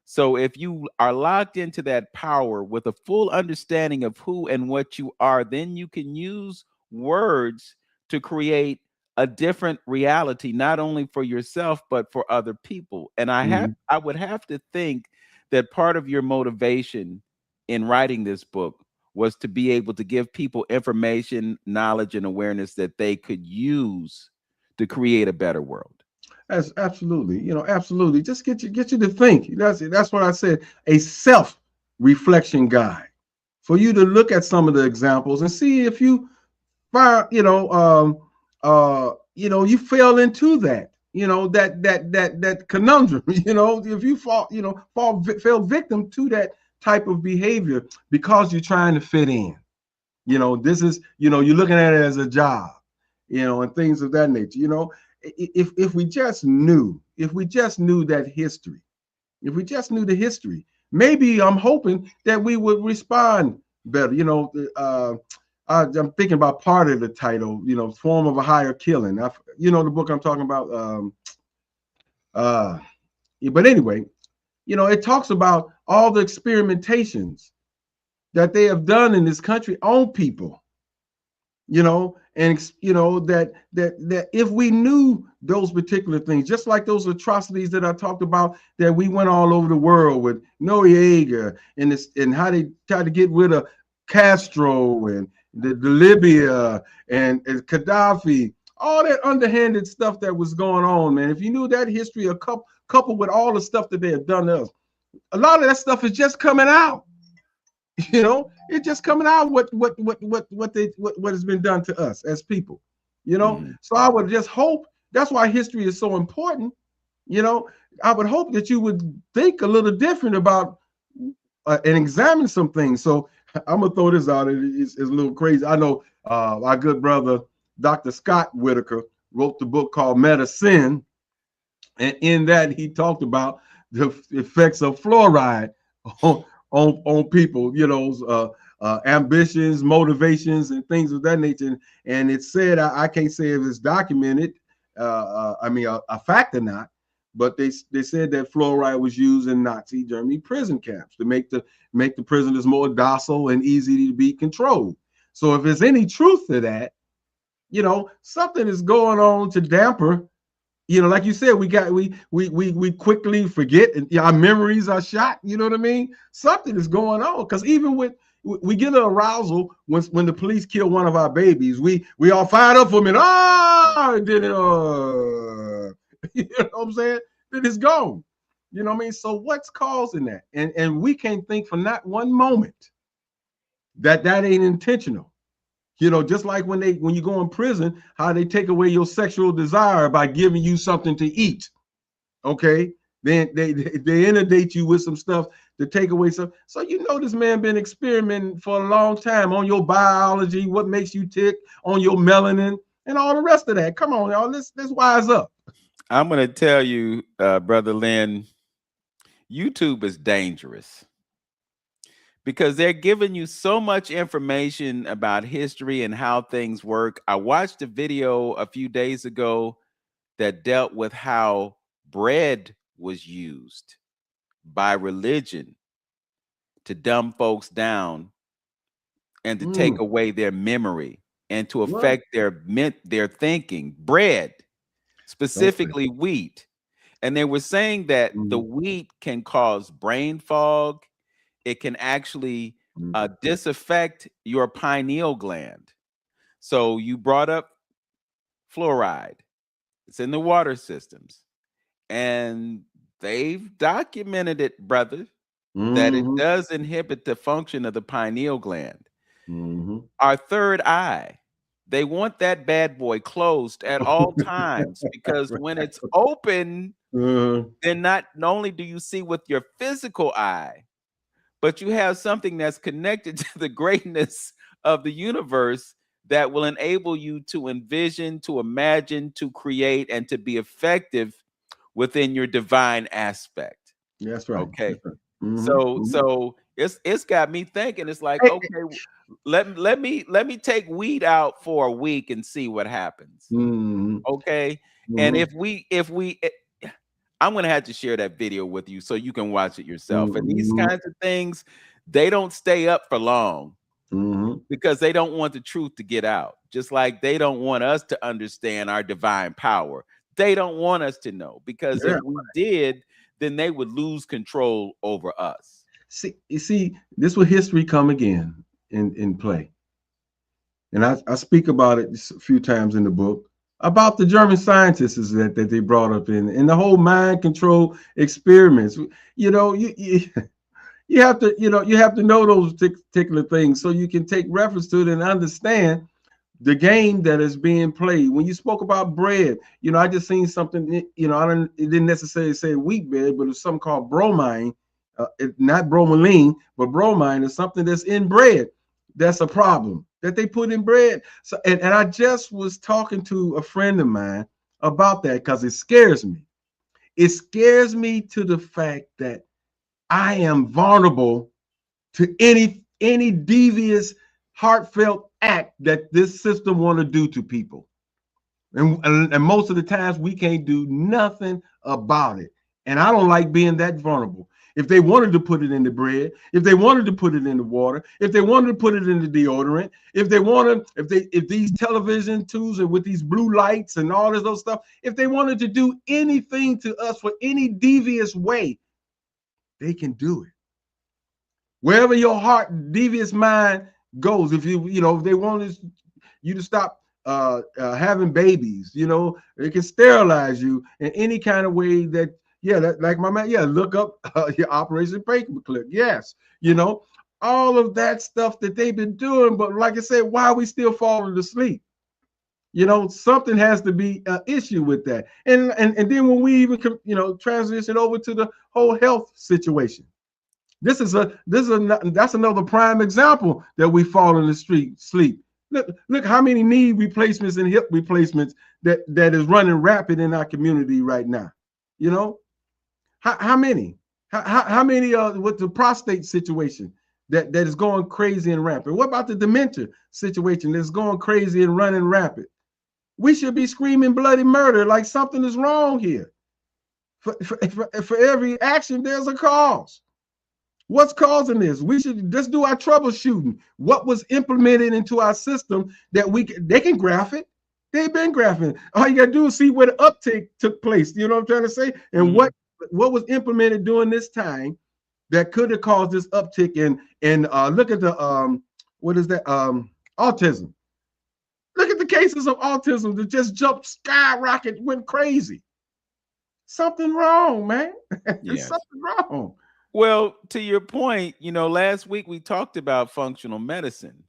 So if you are locked into that power with a full understanding of who and what you are, then you can use words to create a different reality, not only for yourself, but for other people. And Mhm. I would have to think that part of your motivation in writing this book was to be able to give people information, knowledge, and awareness that they could use to create a better world. That's absolutely, absolutely. Just get you to think. That's what I said. A self reflection guide for you to look at some of the examples and see if you find, you fell into that, that conundrum. If you fell victim to that type of behavior because you're trying to fit in. This is, you're looking at it as a job, and things of that nature. If we just knew, that history, if we just knew the history, maybe I'm hoping that we would respond better. I'm thinking about part of the title, form of a higher killing. The book I'm talking about. Uh, but anyway, it talks about all the experimentations that they have done in this country on people, and that if we knew those particular things, just like those atrocities that I talked about, that we went all over the world with Noriega and how they tried to get rid of Castro and the Libya and Gaddafi, all that underhanded stuff that was going on, man. If you knew that history, coupled with all the stuff that they have done to us, a lot of that stuff is just coming out. It's just coming out what has been done to us as people. Mhm. So I would just hope, that's why history is so important. you know I would hope that you would think a little different about and examine some things. So I'm gonna throw this out. It's a little crazy. I know our good brother Dr. Scott Whitaker wrote the book called Medicine, and in that he talked about the effects of fluoride on people, ambitions, motivations, and things of that nature. And it said, I can't say if it's documented, a fact or not, but they said that fluoride was used in Nazi Germany prison camps to make the prisoners more docile and easy to be controlled. So if there's any truth to that, something is going on to damper. Like you said, we quickly forget, and our memories are shot. You know what I mean? Something is going on, because even we get an arousal when the police kill one of our babies. We all fired up for a minute. And then you know what I'm saying? Then it's gone. You know what I mean? So what's causing that? And we can't think for not one moment that ain't intentional. Just like when you go in prison, how they take away your sexual desire by giving you something to eat. Okay, then they inundate you with some stuff to take away some. So this man been experimenting for a long time on your biology, what makes you tick, on your melanin, and all the rest of that. Come on, y'all, let's wise up. I'm going to tell you, Brother Lynn, YouTube is dangerous because they're giving you so much information about history and how things work. I watched a video a few days ago that dealt with how bread was used by religion to dumb folks down and to take Mm, away their memory and to right. affect their thinking. Bread, Don't say. specifically wheat. And they were saying that the Mm, wheat can cause brain fog. It can actually mm, disaffect your pineal gland. So you brought up fluoride. It's in the water systems. And they've documented it, brother, that it Mhm. does inhibit the function of the pineal gland. Mhm. Our third eye, they want that bad boy closed at all times because when it's open, Uh, then not only do you see with your physical eye, but you have something that's connected to the greatness of the universe that will enable you to envision, to imagine, to create, and to be effective within your divine aspect. that's right. Okay. That's right. Mhm. So it's got me thinking. It's like, Hey, okay, let me take weed out for a week and see what happens. mhm. Okay. And Mhm. I'm gonna have to share that video with you so you can watch it yourself. And these Mhm. kinds of things, they don't stay up for long Mhm. because they don't want the truth to get out. Just like they don't want us to understand our divine power. They don't want us to know because if Yeah. we did, then they would lose control over us. See, you see, this will history come again in play. And I speak about it a few times in the book about the German scientists that they brought up in the whole mind control experiments. You know, you have to, you have to know those particular things so you can take reference to it and understand the game that is being played. When you spoke about bread, I just seen something, it didn't necessarily say wheat bread, but it's something called bromine, not bromelain, but bromine is something that's in bread. That's a problem that they put in bread. So, and I just was talking to a friend of mine about that because it scares me. It scares me to the fact that I am vulnerable to any devious, heartfelt act that this system want to do to people. And most of the times we can't do nothing about it. And I don't like being that vulnerable. If they wanted to put it in the bread, if they wanted to put it in the water, if they wanted to put it in the deodorant, if these television tools and with these blue lights and all this other stuff, if they wanted to do anything to us for any devious way, they can do it. Wherever your heart, devious mind goes, if if they wanted you to stop having babies, they can sterilize you in any kind of way like my man, look up your Operation Paperclip. Yes, all of that stuff that they've been doing. But like I said, why are we still falling asleep? Something has to be an issue with that. And then when we even, transition over to the whole health situation. That's another prime example that we fall in the street sleep. Look how many knee replacements and hip replacements that is running rapid in our community right now. You know, how many? How many with the prostate situation that is going crazy and rapid? What about the dementia situation that's going crazy and running rapid? We should be screaming bloody murder like something is wrong here. For every action, there's a cause. What's causing this? We should just do our troubleshooting. What was implemented into our system that they can graph it. They've been graphing. All you gotta do is see where the uptake took place. You know what I'm trying to say? And what was implemented during this time that could have caused this uptick in look at the what is that autism. Look at the cases of autism that just jumped skyrocket, went crazy. Something wrong, man. There's Yes. something wrong. Well, to your point, last week we talked about functional medicine.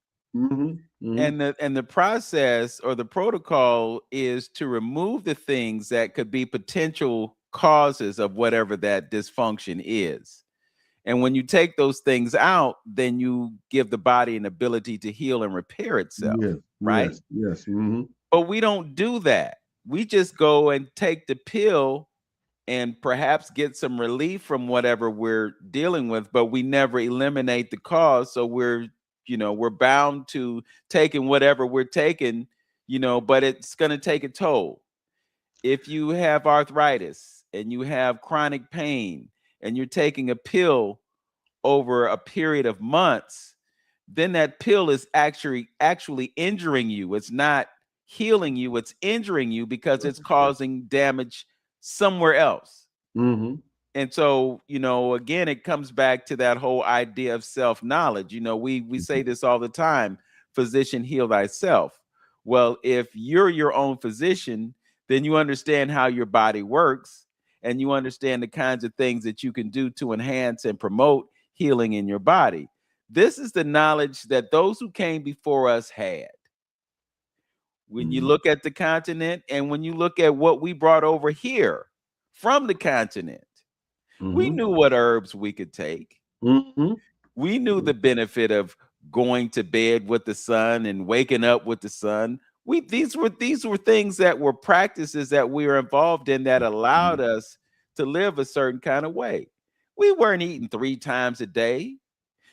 And the process or the protocol is to remove the things that could be potential causes of whatever that dysfunction is. And when you take those things out, then you give the body an ability to heal and repair itself, Yes, right? yes. But we don't do that. We just go and take the pill and perhaps get some relief from whatever we're dealing with, but we never eliminate the cause. So we're bound to taking whatever we're taking, but it's going to take a toll. If you have arthritis and you have chronic pain and you're taking a pill over a period of months, then that pill is actually injuring you. It's not healing you, it's injuring you because it's causing damage somewhere else. And so, again, it comes back to that whole idea of self-knowledge. We say this all the time, physician, heal thyself. Well, if you're your own physician, then you understand how your body works. and you understand the kinds of things that you can do to enhance and promote healing in your body. This is the knowledge that those who came before us had. When you look at the continent and when you look at what we brought over here from the continent, we knew what herbs we could take. We knew the benefit of going to bed with the sun and waking up with the sun. These were things that were practices that we were involved in that allowed us to live a certain kind of way. We weren't eating 3 times a day.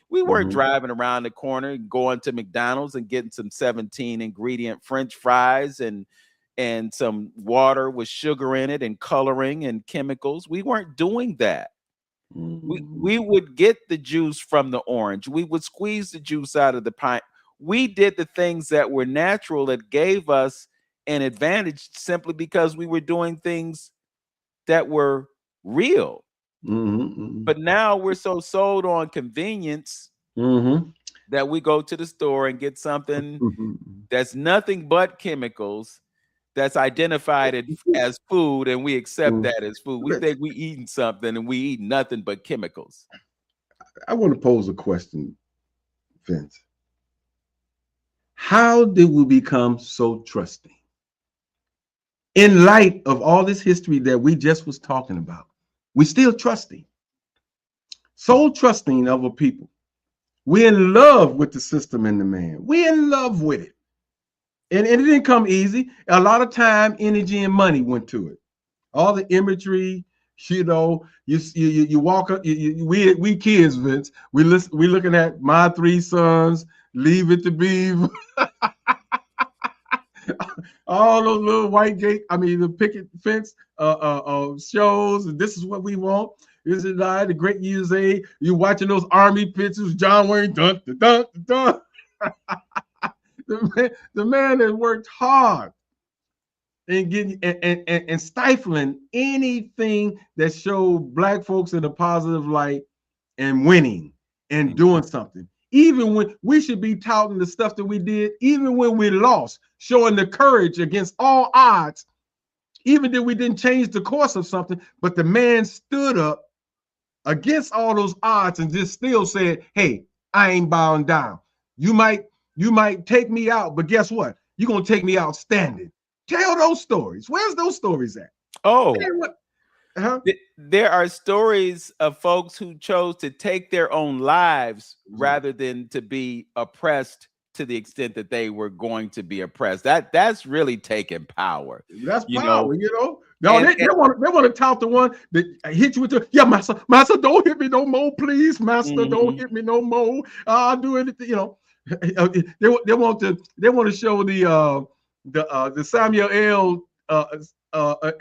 We weren't driving around the corner and going to McDonald's and getting some 17 ingredient French fries and some water with sugar in it and coloring and chemicals. We weren't doing that. We would get the juice from the orange. We would squeeze the juice out of the pine. We did the things that were natural that gave us an advantage simply because we were doing things that were real. But now we're so sold on convenience that we go to the store and get something that's nothing but chemicals, that's identified as food, and we accept that as food. We think we eating something and we eat nothing but chemicals. I want to pose a question, Vince. How did we become so trusting? In light of all this history that we just was talking about, we still trusting. So trusting of a people. We're in love with the system and the man. We're in love with it. And it didn't come easy. A lot of time, energy, and money went to it. All the imagery, you know, you walk up, we kids, Vince, we looking at My 3 Sons, Leave It to Beaver. All those little white gate, the picket fence shows, and this is what we want. This is the Great USA. You watching those army pictures, John Wayne, dun, dun, dun, dun. The man has worked hard and getting and stifling anything that showed Black folks in a positive light and winning and doing something. Even when we should be touting the stuff that we did, even when we lost, showing the courage against all odds, even though we didn't change the course of something, but the man stood up against all those odds and just still said, hey, I ain't bowing down. You might take me out, but guess what? You're going to take me out standing. Tell those stories. Where's those stories at? Oh, there are stories of folks who chose to take their own lives rather than to be oppressed to the extent that they were going to be oppressed. That's really taking power. That's power, you know. No, they want to tout the one that hit you with the master, don't hit me no more, please, master, don't hit me no more. I'll do anything, you know. They want to show the Samuel L.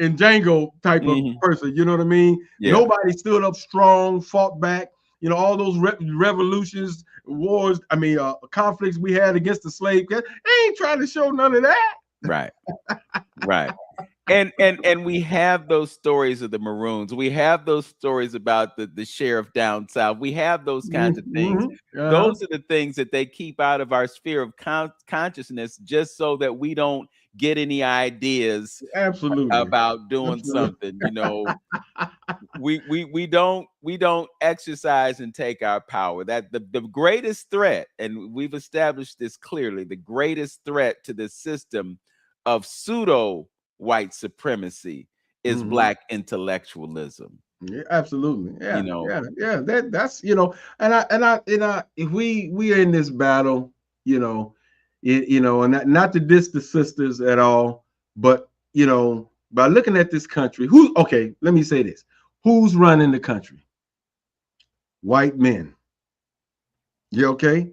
In Django type of person, you know what I mean? Yeah. Nobody stood up strong, fought back. You know, all those revolutions, wars, conflicts we had against the slave. They ain't trying to show none of that. Right. Right. And we have those stories of the Maroons. We have those stories about the sheriff down south. We have those kinds of things. Those are the things that they keep out of our sphere of consciousness, just so that we don't get any ideas about doing something. You know, we don't exercise and take our power. That the greatest threat, and we've established this clearly, the greatest threat to the system of pseudo white supremacy is Black intellectualism. Yeah, absolutely. Yeah, you know, yeah. That's you know, and I if we are in this battle, you know, and not to diss the sisters at all, but you know, by looking at this country, let me say this: who's running the country? White men. You okay?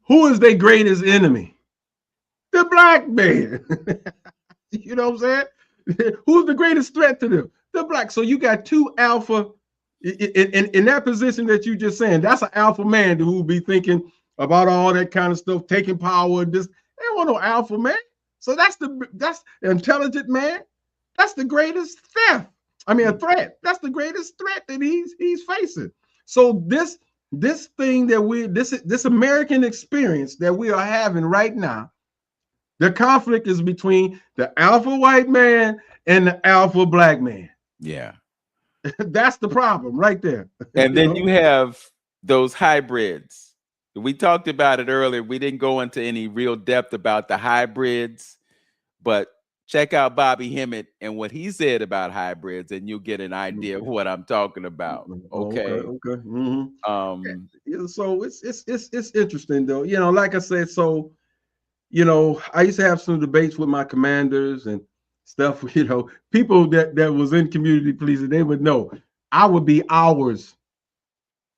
Who is their greatest enemy? The Black man. You know what I'm saying? Who's the greatest threat to them? The Black. So you got two alpha in that position that you just saying. That's an alpha man who will be thinking about all that kind of stuff, taking power. They don't want no alpha man. So that's the intelligent man. That's the greatest threat. That's the greatest threat that he's facing. So this thing that this American experience that we are having right now, the conflict is between the alpha white man and the alpha Black man. Yeah. That's the problem right there. And then know? you have those hybrids. We talked about it earlier. We didn't go into any real depth about the hybrids, but check out Bobby Hemmett and what he said about hybrids, and you'll get an idea of what I'm talking about. Okay. Okay. Mm-hmm. Um, So it's interesting though. You know, like I said, so you know, I used to have some debates with my commanders and stuff. You know, people that was in community policing, they would know. I would be hours.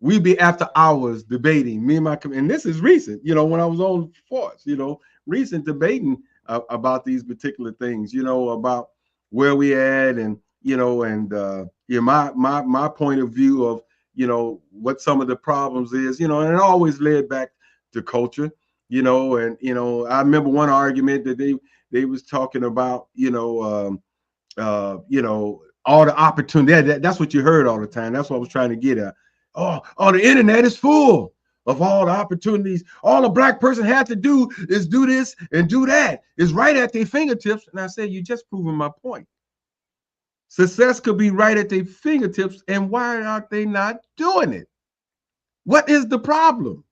We'd be after hours debating. Me and my and this is recent. You know, when I was on force. You know, recent debating about these particular things. You know, about where we at, and you know, and yeah, my point of view of you know what some of the problems is. You know, and it always led back to culture. You know, and you know, I remember one argument that they was talking about. You know, all the opportunity. That's what you heard all the time. That's what I was trying to get at. Oh, the internet is full of all the opportunities. All a black person had to do is do this and do that. It's right at their fingertips. And I said, you just proven my point. Success could be right at their fingertips. And why are they not doing it? What is the problem?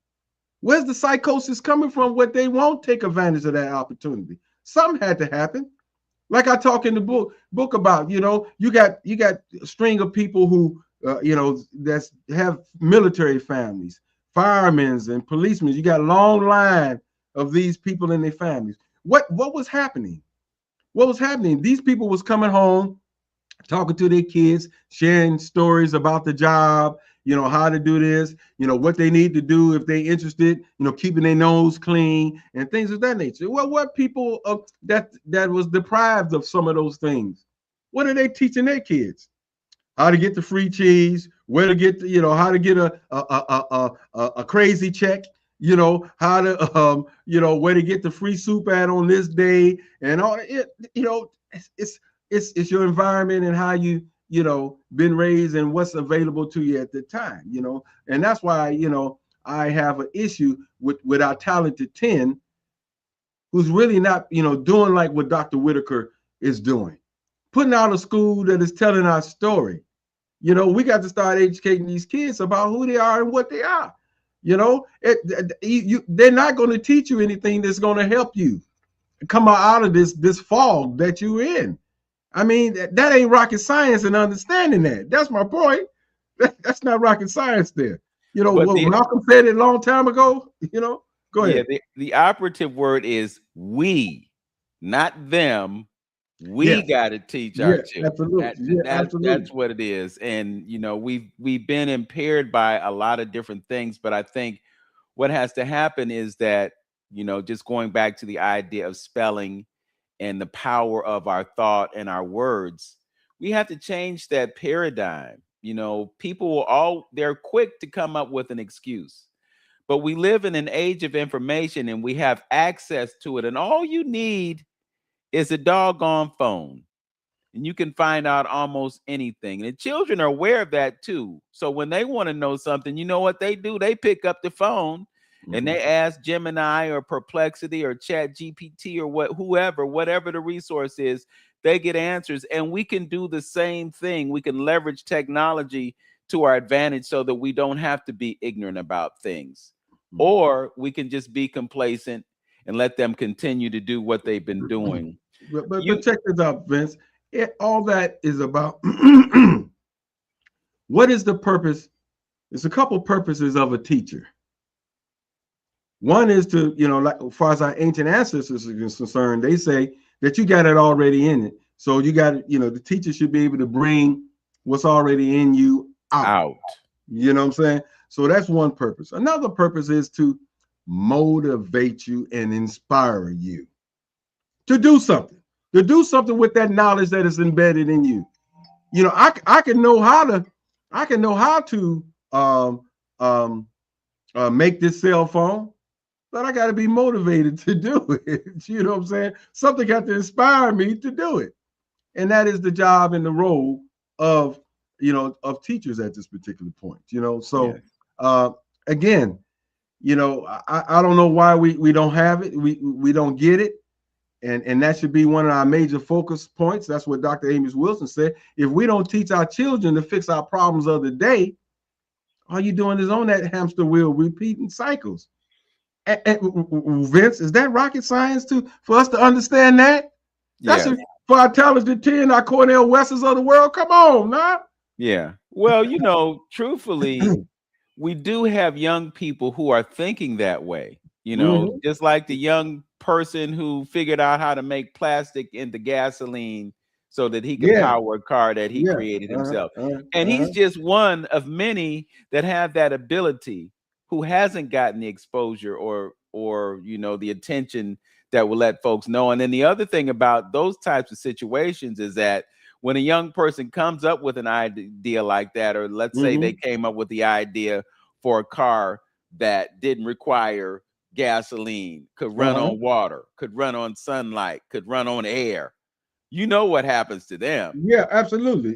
Where's the psychosis coming from? What they won't take advantage of that opportunity. Something had to happen. Like I talk in the book about, you know, you got a string of people who you know, that's have military families, firemen and policemen. You got a long line of these people and their families. What was happening? What was happening? These people was coming home, talking to their kids, sharing stories about the job, you know, how to do this, you know, what they need to do if they're interested, you know, keeping their nose clean and things of that nature. Well, what people that was deprived of some of those things, what are they teaching their kids? How to get the free cheese, where to get, you know, how to get a crazy check, you know, how to, you know, where to get the free soup at on this day, and all it, you know, it's your environment and how you know, been raised and what's available to you at the time, you know, and that's why, you know, I have an issue with our talented 10, who's really not, you know, doing like what Dr. Whitaker is doing, putting out a school that is telling our story. You know, we got to start educating these kids about who they are and what they are. You know, they're not going to teach you anything that's going to help you come out of this fog that you're in. I mean, that ain't rocket science and understanding that. That's my point. That's not rocket science there. You know, what Malcolm said it a long time ago, you know, go ahead. Yeah, the operative word is we, not them. We got to teach our children. Absolutely. That's what it is. And, you know, we've been impaired by a lot of different things, but I think what has to happen is that, you know, just going back to the idea of spelling and the power of our thought and our words, we have to change that paradigm. You know, people they're quick to come up with an excuse, but we live in an age of information and we have access to it. And all you need is a doggone phone, and you can find out almost anything. And the children are aware of that too. So when they want to know something, you know what they do? They pick up the phone and they ask Gemini or Perplexity or Chat GPT or whatever the resource is, they get answers. And we can do the same thing. We can leverage technology to our advantage so that we don't have to be ignorant about things, or we can just be complacent and let them continue to do what they've been doing. But check this out, Vince. All that is about what is the purpose? There's a couple purposes of a teacher. One is to, you know, like as far as our ancient ancestors are concerned, they say that you got it already in it. So you got, you know, the teacher should be able to bring what's already in you out. You know what I'm saying? So that's one purpose. Another purpose is to motivate you and inspire you to do something with that knowledge that is embedded in you. You know, I can know how to make this cell phone, but I got to be motivated to do it. You know what I'm saying? Something got to inspire me to do it. And that is the job and the role of, you know, of teachers at this particular point, you know? So again, you know, I don't know why we don't have it. We don't get it. and that should be one of our major focus points. That's what Dr. Amos Wilson said. If we don't teach our children to fix our problems of the day, all you're doing is on that hamster wheel, repeating cycles. Vince, is that rocket science for us to understand that? That's Yeah. For our talented 10, our Cornell Wests of the world. Come on, man. Yeah. Well, truthfully, we do have young people who are thinking that way, just like the young person who figured out how to make plastic into gasoline so that he could power a car that he created himself. And he's just one of many that have that ability, who hasn't gotten the exposure or the attention that will let folks know. And then the other thing about those types of situations is that when a young person comes up with an idea like that, or let's say they came up with the idea for a car that didn't require gasoline, could run on water, could run on sunlight, could run on air, what happens to them? Yeah, absolutely.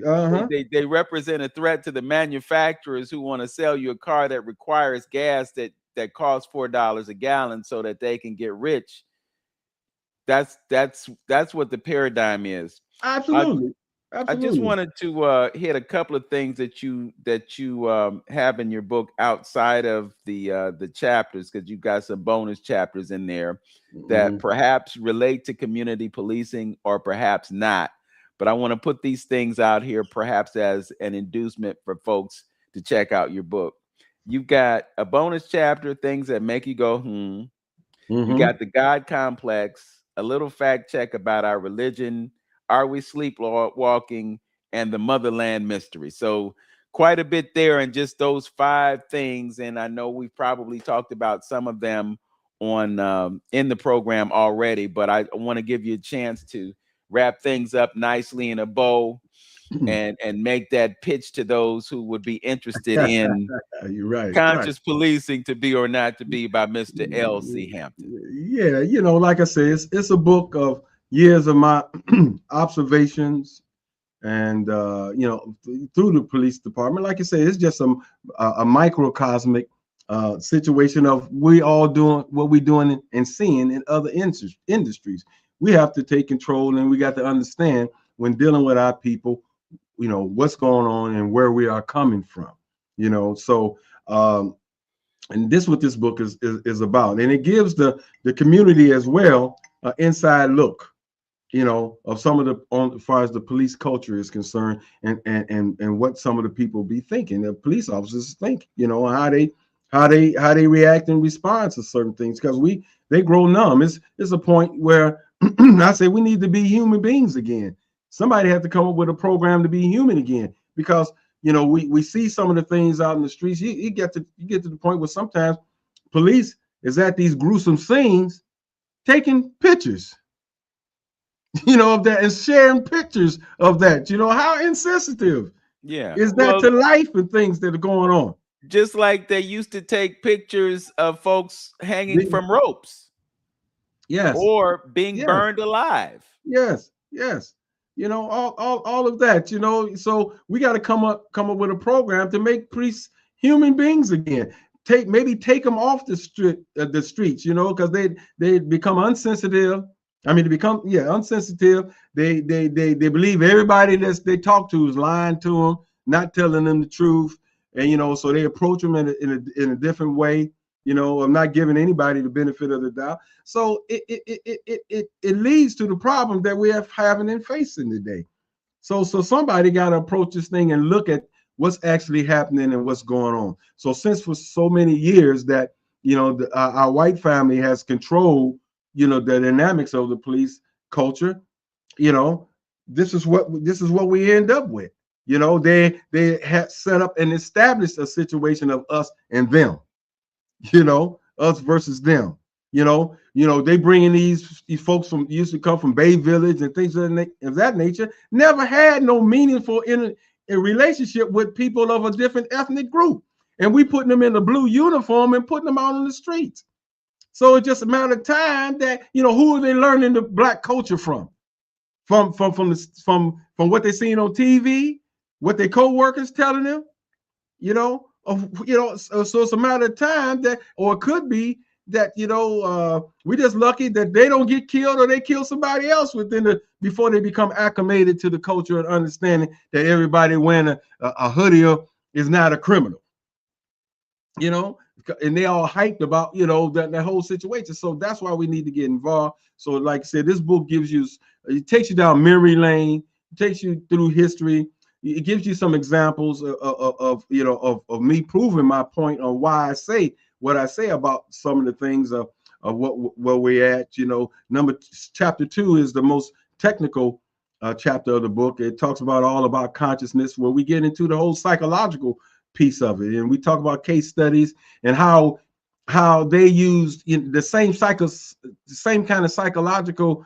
They represent a threat to the manufacturers who want to sell you a car that requires gas that costs $4 a gallon so that they can get rich. That's what the paradigm is. Absolutely. I just wanted to hit a couple of things that you have in your book outside of the chapters, because you've got some bonus chapters in there that perhaps relate to community policing or perhaps not. But I want to put these things out here perhaps as an inducement for folks to check out your book. You've got a bonus chapter, things that make you go, You got the God complex, a little fact check about our religion, are we sleepwalking, and the motherland mystery. So quite a bit there in just those 5 things. And I know we've probably talked about some of them on in the program already, but I want to give you a chance to wrap things up nicely in a bow and make that pitch to those who would be interested in You're right, conscious policing, to be or not to be, by Mr. L.C. Hampton. Yeah, like I say, it's a book of years of my observations and through the police department. Like I say, it's just a microcosmic situation of we all doing what we're doing and seeing in other industries. We have to take control, and we got to understand when dealing with our people, what's going on and where we are coming from. So and this what this book is about, and it gives the community as well an inside look, of some of as far as the police culture is concerned, and what some of the people be thinking, the police officers think, how they react and respond to certain things, because they grow numb. It's a point where I say we need to be human beings again. Somebody had to come up with a program to be human again, because we see some of the things out in the streets. You get to the point where sometimes police is at these gruesome scenes taking pictures, of that, and sharing pictures of that. How insensitive is that to life and things that are going on? Just like they used to take pictures of folks hanging from ropes. Yes. Or being burned alive. Yes. All of that, so we got to come up with a program to make priests human beings again. Take them off the streets, because they become insensitive. I mean, insensitive. They believe everybody that they talk to is lying to them, not telling them the truth, and so they approach them in a different way. I'm not giving anybody the benefit of the doubt. So it leads to the problem that we are having and facing today. So somebody got to approach this thing and look at what's actually happening and what's going on. So since for so many years that our white family has controlled the dynamics of the police culture, this is what we end up with. They had set up and established a situation of us and them. Us versus them. They bring in these folks from used to come from Bay Village and things of that nature. Never had no meaningful in a relationship with people of a different ethnic group, and we putting them in a blue uniform and putting them out on the streets. So it's just a matter of time that who are they learning the black culture from? From what they seen on TV, what their co-workers telling them, so it's a matter of time that, or it could be that, we're just lucky that they don't get killed or they kill somebody else before they become acclimated to the culture and understanding that everybody wearing a hoodie is not a criminal, and they all hyped about, that whole situation. So that's why we need to get involved. So like I said, this book it takes you down memory lane, it takes you through history. It gives you some examples of me proving my point on why I say what I say about some of the things of where we're at. Chapter 2 is the most technical chapter of the book. It talks all about consciousness, where we get into the whole psychological piece of it, and we talk about case studies and how they use the same kind of psychological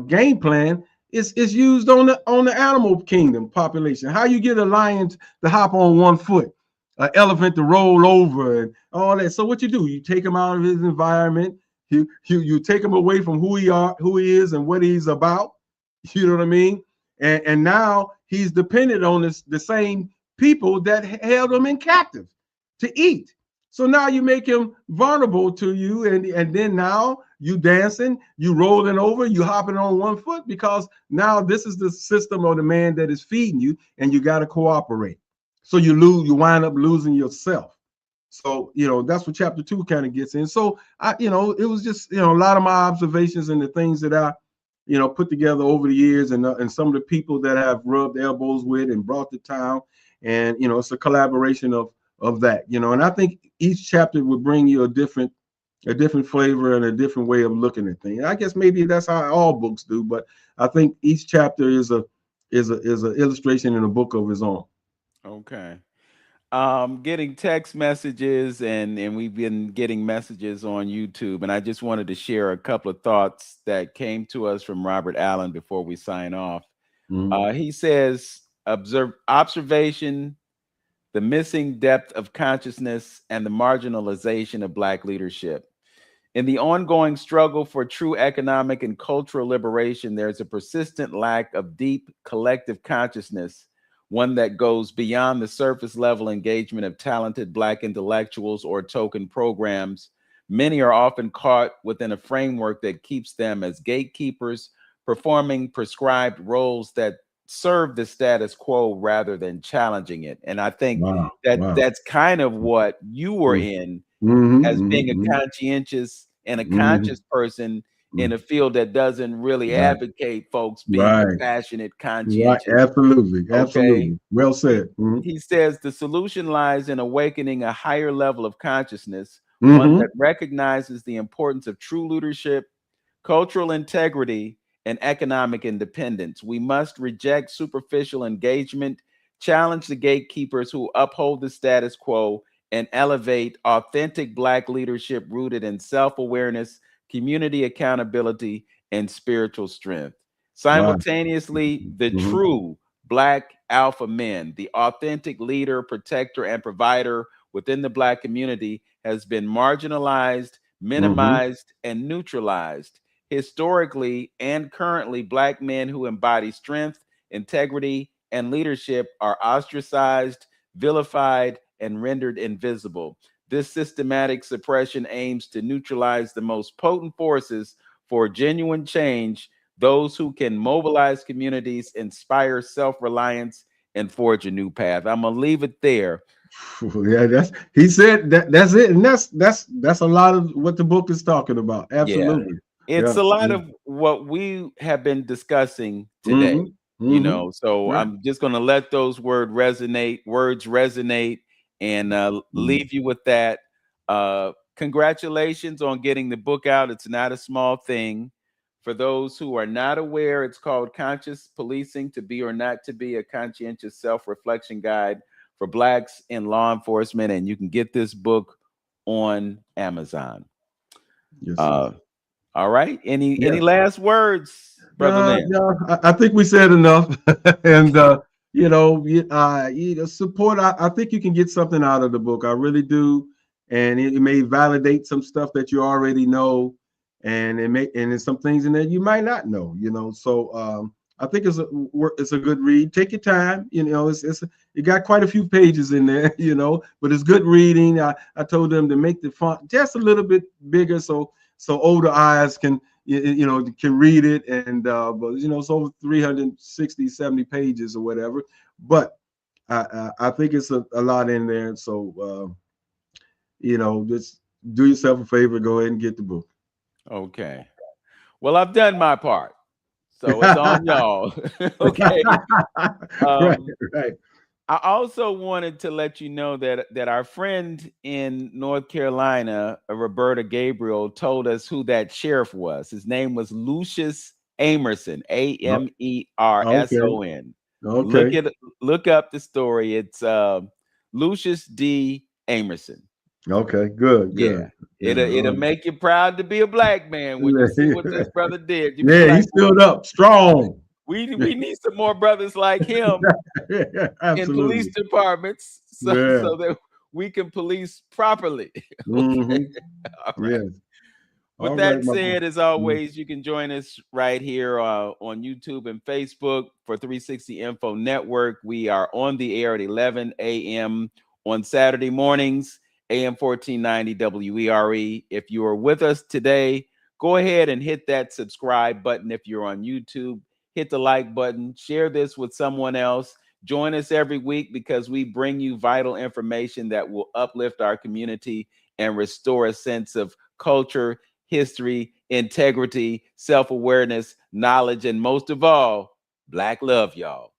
game plan is used on the animal kingdom population. How you get a lion to hop on one foot, an elephant to roll over, and all that. So what you do, you take him out of his environment, you take him away from who he is and what he's about. You know what I mean? And now he's dependent on the same people that held him in captive to eat. So now you make him vulnerable to you, and then now you dancing, you rolling over, you hopping on one foot, because now this is the system of the man that is feeding you, and you got to cooperate. So you wind up losing yourself. So that's what chapter 2 kind of gets in. So it was just a lot of my observations and the things that I put together over the years, and some of the people that I've rubbed elbows with and brought to town, and it's a collaboration of that, and I think each chapter would bring you a different flavor and a different way of looking at things. I guess maybe that's how all books do, but I think each chapter is a illustration in a book of its own. Okay. Getting text messages, and we've been getting messages on YouTube, and I just wanted to share a couple of thoughts that came to us from Robert Allen before we sign off. He says, observation, the missing depth of consciousness, and the marginalization of Black leadership. In the ongoing struggle for true economic and cultural liberation, there's a persistent lack of deep collective consciousness, one that goes beyond the surface level engagement of talented Black intellectuals or token programs. Many are often caught within a framework that keeps them as gatekeepers, performing prescribed roles that serve the status quo rather than challenging it. And I think that's kind of what you were in, as being a conscientious and a conscious person in a field that doesn't really advocate folks being compassionate, conscientious. Absolutely. Okay. Well said. He says the solution lies in awakening a higher level of consciousness, one that recognizes the importance of true leadership, cultural integrity, and economic independence. We must reject superficial engagement, challenge the gatekeepers who uphold the status quo, and elevate authentic Black leadership rooted in self-awareness, community accountability, and spiritual strength. Simultaneously, the true Black alpha men, the authentic leader, protector, and provider within the Black community, has been marginalized, minimized, and neutralized. Historically and currently, Black men who embody strength, integrity, and leadership are ostracized, vilified, and rendered invisible. This systematic suppression aims to neutralize the most potent forces for genuine change, those who can mobilize communities, inspire self-reliance, and forge a new path. I'm gonna leave it there. Yeah, that's it, and that's a lot of what the book is talking about. Absolutely. Yeah. It's a lot of what we have been discussing today. So I'm just gonna let those words resonate and leave you with that. Congratulations on getting the book out. It's not a small thing. For those who are not aware, it's called Conscious Policing: To Be or Not to Be, a conscientious self-reflection guide for Blacks in law enforcement. And you can get this book on Amazon. Yes. All right. Any last words, brother? No, I think we said enough. And support. I think you can get something out of the book. I really do. And it may validate some stuff that you already know, and there's some things in there you might not know. So I think it's a good read. Take your time. You know, it got quite a few pages in there. You know, but it's good reading. I told them to make the font just a little bit bigger so older eyes can can read it. And but you know, it's over 360, 70 pages or whatever. But I think it's a lot in there. So you know, just do yourself a favor. Go ahead and get the book. Okay. Well, I've done my part. So it's on y'all. Okay. Right. I also wanted to let you know that our friend in North Carolina, Roberta Gabriel, told us who that sheriff was. His name was Lucius Amerson, Amerson. Okay. Look up the story. It's Lucius D. Amerson. Okay, good. Yeah. Yeah. It'll make you proud to be a black man when you see what this brother did. You Yeah, he stood up strong. We need some more brothers like him in police departments so that we can police properly. Okay. All right. Yes. With that said, as always, you can join us right here on YouTube and Facebook for 360 Info Network. We are on the air at 11 a.m. on Saturday mornings, AM 1490 WERE. If you are with us today, go ahead and hit that subscribe button. If you're on YouTube, hit the like button, share this with someone else. Join us every week because we bring you vital information that will uplift our community and restore a sense of culture, history, integrity, self-awareness, knowledge, and most of all, Black love, y'all.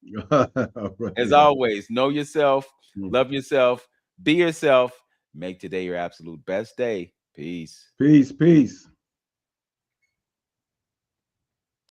As always, know yourself, love yourself, be yourself, make today your absolute best day. Peace. Peace.